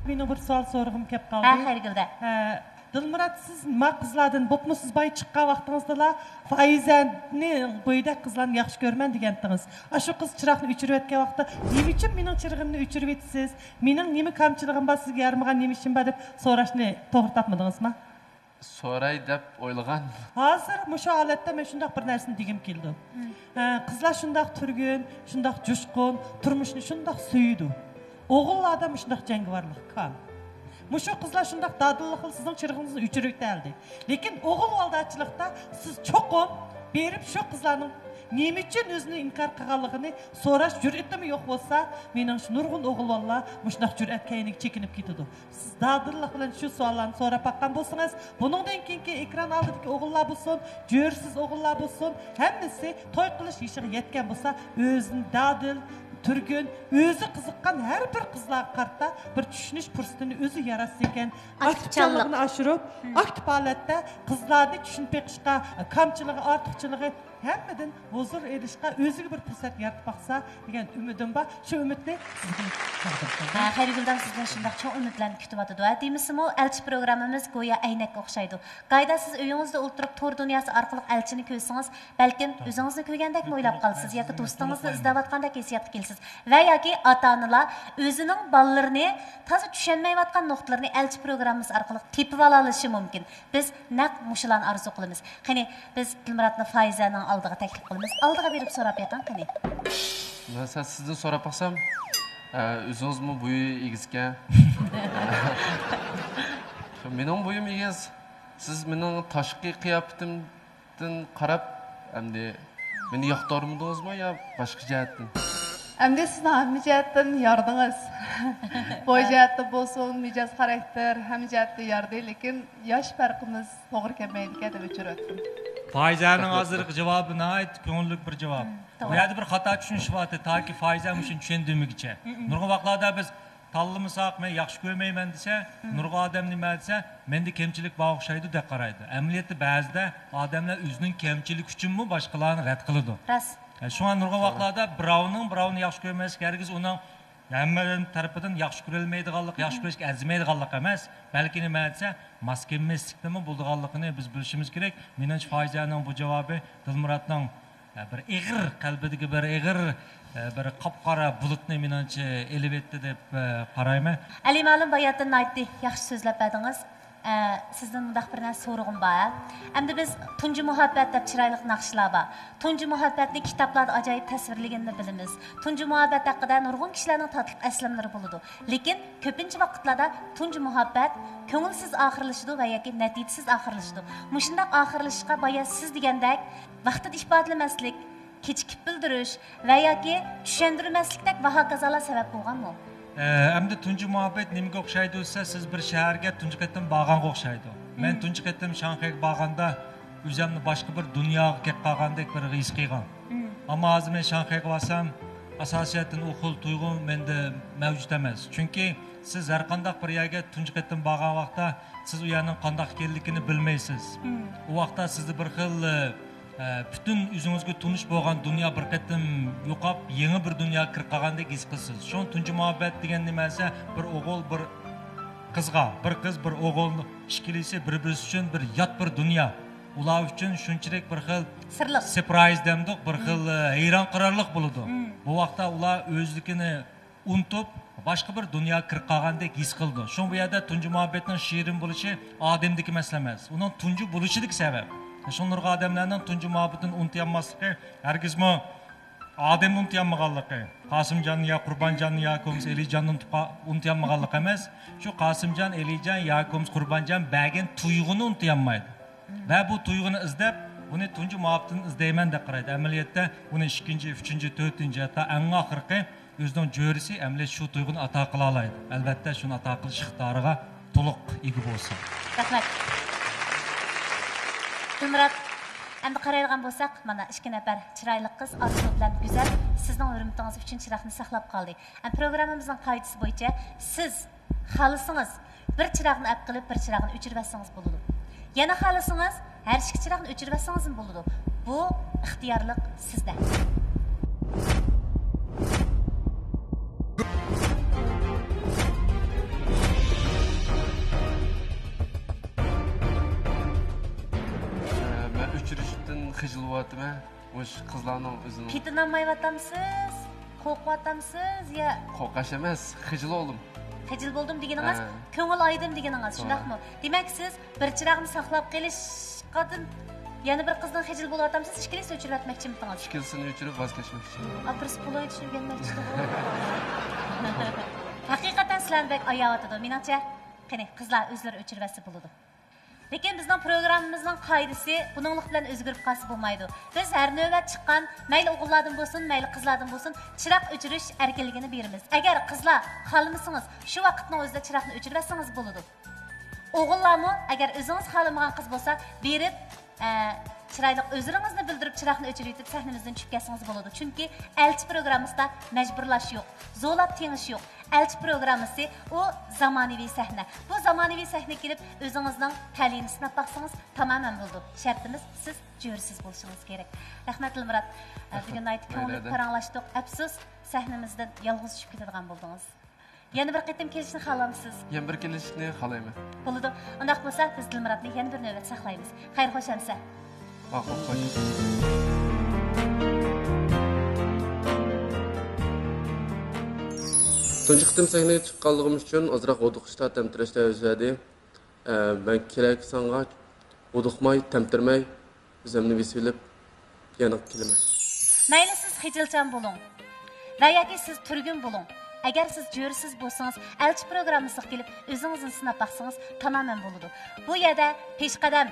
Meni bir savol sorg'im kelib qoldi. Xayrigilda. Dilmurat, siz ma qizlardan bo'pmisiz boy chiqqan vaqtingizda Faizani bo'ydak qizlarni yaxshi ko'rman degandingiz. Shu qiz chiroqni o'chirayotgan vaqtda nima uchun mening chirog'imni o'chirib etsiz? Mening nima kamchiligim bor, sizga yarmagan nima ishim bor deb so'rashni to'g'ri topmadingizmi? So'ray deb o'ylagan. Hozir mushu holatda men shundoq bir narsani degim keldi. Qizlar shundoq turgin, shundoq jo'shqin, turmushni shundoq suydi. O'g'illarda shundoq jangovarlik kam. Muşu kızlar şundak dadıllıqlı sizin çırğınızı üçürük deldi. Lekin oğul valdaçılıqda siz çoğun berip şu kızların nemi için özünü inkar qıqanlığını soraş cüretli mi yok olsa menin şu nurgun oğul valla muşdak cüret kaynik çekinip gidiyordu. Siz dadıllıq bilen şu suallarını sonra bakkan bolsanız bunundan keyinki ekran aldıdaki oğullar bulsun, cürsiz oğullar bulsun, hemmisi toy qilish yeshiga yetken bolsa özünü dadıl Türgün, özü kızıqqan her bir kızlar kartta bir düşünüş fırsatını özü yarası eken aktifçalığını aşırıp, aktif halatda kızlarını düşünüp ekişqa, kamçılığı, artıqçılığı hemmeden huzur erişqa özüge bir fırsat yaratып baksa degan ümidim var. Şu ümitni sizga çağırdım. Xayriguldan sizden şundaq çoğ ümitlerini kütüp atıdı. Deymisiz o elçi programımız goya aynak oxşaydı. Qayda siz uyingizda o'ltirib tor dunyası arqılıq elçini ko'rsangiz, balkim o'zingizni ko'rgandek o'ylab qalsiz yoki do'stingizni izlayotgandek hissiyatga kelsiz. Va yoki ota-onalar o'zining bolalarini toza tushunmayotgan nuqtalarini elçi programımız arqılıq tepib olishi mumkin. Biz naq mushularni arzu qilamiz. Qani biz Dilmuratni Faizaning aldığı təklif qılımız. Aldığa verib sorab yaqan qani. Mesela sizden sorab baxsam, özünüz mü boyu egizken? Mening boyum egiz. Siz mening tashqi qiyofatimdan qarab, endi meni yoqtirmidingizmi yo boshqa jihatdan? Endi siz hamma jihatdan yordingiz. Boy jihatda bo'lsin, mijoz xarakter, hamma jihatda yordi, lekin yosh farqimiz to'g'ri kelmaydigan deb o'chirayaptim. Faizanın hazırlık cevabı nait köngüllük bir cevap. Bu yerde bir hata düşünüş var. Ta ki faizan üçün düşündüğümü geçe. Nurga vaxtlarda biz tallımısak, men yaxşı görmeymen dese, nurga adam nime dese, mende kemçilik bağışaydı de qaraydı. Emniyette bazıda adamlar özünün kemçilik üçün mü başkalarını red kılıdı. Şu an nurga vaxtlarda biravını yaxşı görmesi gergiz onun hammadan tarafından yaxşı görülmeydiganlik, yaxşı görüşke arzimeydiganlik emas. Belki nima desa, maskemesliknimi bo'ldiganligini biz bilishimiz kerak. Menimcha Faizaning bu javobi Dilmuratning bir ig'ir qalbidagi bir ig'ir bir qop-qora bulutni menimcha elib etdi deb qarayman. Ali ma'lum bayatdan aytdi, yaxshi so'zlab berdingiz. Sizden mundaq bir narsa so'rag'im bor. Endi biz tunji muhabbat deb chiroyli naqshlar bor. Tunji muhabbatni kitoblarda ajoyib tasvirlaganini bilamiz. Tunji muhabbat haqida nurg'un kishilarning tatbiq aslamlari bo'ladi. Lekin ko'pincha vaqtlarda tunji muhabbat ko'ngilsiz oxirlashadi va yoki natijasiz oxirlashadi. Mushundaq oxirlashishga boya siz degandek vaqtida ifodalamaslik, kechikib bildirish va yoki tushuntirmaslikdek va hokazolar sabab bo'lganmi? Endi tunji muhabbet nimaga o'xshaydi desa, siz bir shaharga tunji qatim borganga o'xshaydi. Men tunji qatim Shanxayga borganda o'zimni boshqa bir dunyoga kelib qolgandek bir his qilgan. Ammo hozir men Shanxayga borsam, asosiyatan u xil tuyg'u menda mavjud emas. Chunki siz har qanday bir yerga tunji qatim borgan vaqtda siz u yerning qanday ekanligini bilmaysiz. U vaqtda sizni bir xil bütün o'zingizga tunish bo'lgan dunyo bir qatim yo'qolib, yangi bir dunyoga kirib qolgandek his qilasiz. Shu tunji muhabbet degan nima esa bir o'g'il bir qizga, bir qiz bir o'g'ilni ishkilisi bir-birisi uchun bir yot bir dunyo. Ular uchun shunchalik bir xil sirliq, surprise demdik, bir xil hayron qarorlik bo'ladi. Bu vaqtda ular o'zligini unutib, boshqa bir dunyoga kirib qolgandek his qildi. Shu bu yerda tunji muhabbetning shirin bo'lishi odamdagi masala emas, uning tunji bo'lishilik sabab. Şunlarga adamlarning tunji muhabbetini unutmasligi, hargizmi odamni unutmaganligi, Qosimjon yo Qurbonjon yo Ko'ms Elijonni unutmaganligi emas, shu Qosimjon, Elijon yo Ko'ms Qurbonjon bergan tuyg'uni unutmaydi. Va bu tuyg'uni izlab, buni tunji muhabbetini izlayman deb qaraydi. Amaliyotda buni 2-chi, 3-chi, 4-chi hatta eng oxirgi o'zining jo'risi amaliyot shu tuyg'uni ato qila oladi. Albatta shuni ato qilish ixtiyoriga to'liq ega bo'lsin. Rahmat. Dilmurat, endi qaraydigan bo'lsak, mana 2 nafar chiroyli qiz orzu bilan go'zal sizning hurmatingiz uchun chiroqni saqlab qoldi. Programmamizning qoidasi bo'yicha siz xohlasangiz bir chiroqni olib qilib, bir chiroqni o'chirib bo'ladi. Yana xohlasangiz har ikki chiroqni o'chirib olsangiz bo'ladi. Bu ixtiyorlik sizda. Xijilvatıma, o'sh qizlarning o'zini. Pitinanmayvatamsiz, qo'rqatamsiz ya? Qo'rqash emas, xijil oldum. Xijil bo'ldim deganingiz, ko'ngil oydim deganingiz, shundaqmi? Demak siz bir chiroqni saqlab qelish qadin yana bir qizdan xijil bo'latamsiz, ishkilisi o'chirib atmoqchimisiz? Ishkilisini o'chirib voz kechmoqchi. Apris pulni tushirganmoqchi. Haqiqatan sizlarni bek oyatadi. Menimcha, qani qizlar o'zlari o'chirib olsa bo'ladi. Lekin bizning programmamizning qoidasi buninglik bilan o'zgarib qolsa bo'lmaydi. Biz har navbat chiqqan, mayli o'g'illardan bo'lsin, mayli qizlardan bo'lsin, chiroq o'chirish erkinligini beramiz. Agar qizlar xohlamasangiz, shu vaqtning o'zida chiroqni o'chirib olsangiz bo'ladi. O'g'illarmi, agar o'zingiz xohlamagan qiz bo'lsa, berib chiroyli o'zlaringizni bildirib chiroqni o'chirib yetib sahnamizdan tushib ketsangiz bo'ladi. Chunki elchi programmasida majburlash yo'q, zo'lab tengish yo'q. Elchi programmasi o zamonaviy sahna. Bu zamonaviy sahna kelib o'zingizning ta'limini sinab baqsangiz tamamen bo'ldi. Shartimiz siz jo'rsiz bo'lishingiz kerak. Rahmat Dilmurat. Bugun ayt ko'ngil paranglashdik. Afsus sahnamizdan yolg'iz tushib ketadigan bo'ldingiz. Yana bir qatim kelishni xohlamsiz? Yana bir kelishni xohlayman. Bo'ladi. Undaq bo'lsa biz Dilmuratni yana bir navbat saqlaymiz. Xayr xo'sh hamsa. Xo'sh. Tunji qitim sahnaga chiqqanligimiz uchun ozroq o'diqishda tamtirashda o'zadi. Ben kerak sanga o'diqmay, tamtirmay o'zimni vesilib yanıq kelaman. Mayli siz xijilchan bo'ling. Va yoki siz turgun bo'ling. Agar siz jo'rsiz bo'lsangiz, elchi programmasiga kelib o'zingizni sinab baqsangiz tamamen bo'ladi. Bu yerda peshqadam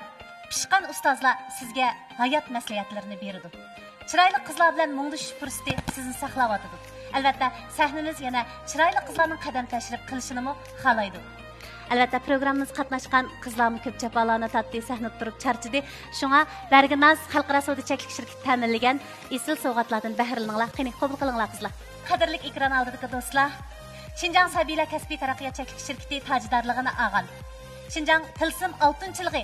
pishqan ustozlar sizga hayot maslahatlarini beradi. Chiroyli qizlar bilan mungdishish fursati sizni saqlab o'tadi. Albatta, sahnamiz yana chiroyli qizlarning qadam tashrif qilishini xohlaydi. Albatta, programmamiz qatnashgan qizlarning ko'p jafolarni tatdi, sahnada turib charchidi. Shunga Berginaz xalqaro savdo cheklik shirkati ta'minlagan esil sovg'atlardan bahrilaninglar. Qani qabul qilinglar qizlar. Qadrli ekran oldidagi do'stlar, Şinjan Sabiylar kasbiy taraqqiyot cheklik shirkati tajdorligini olgan. Şinjan Tilsim 6-yilgi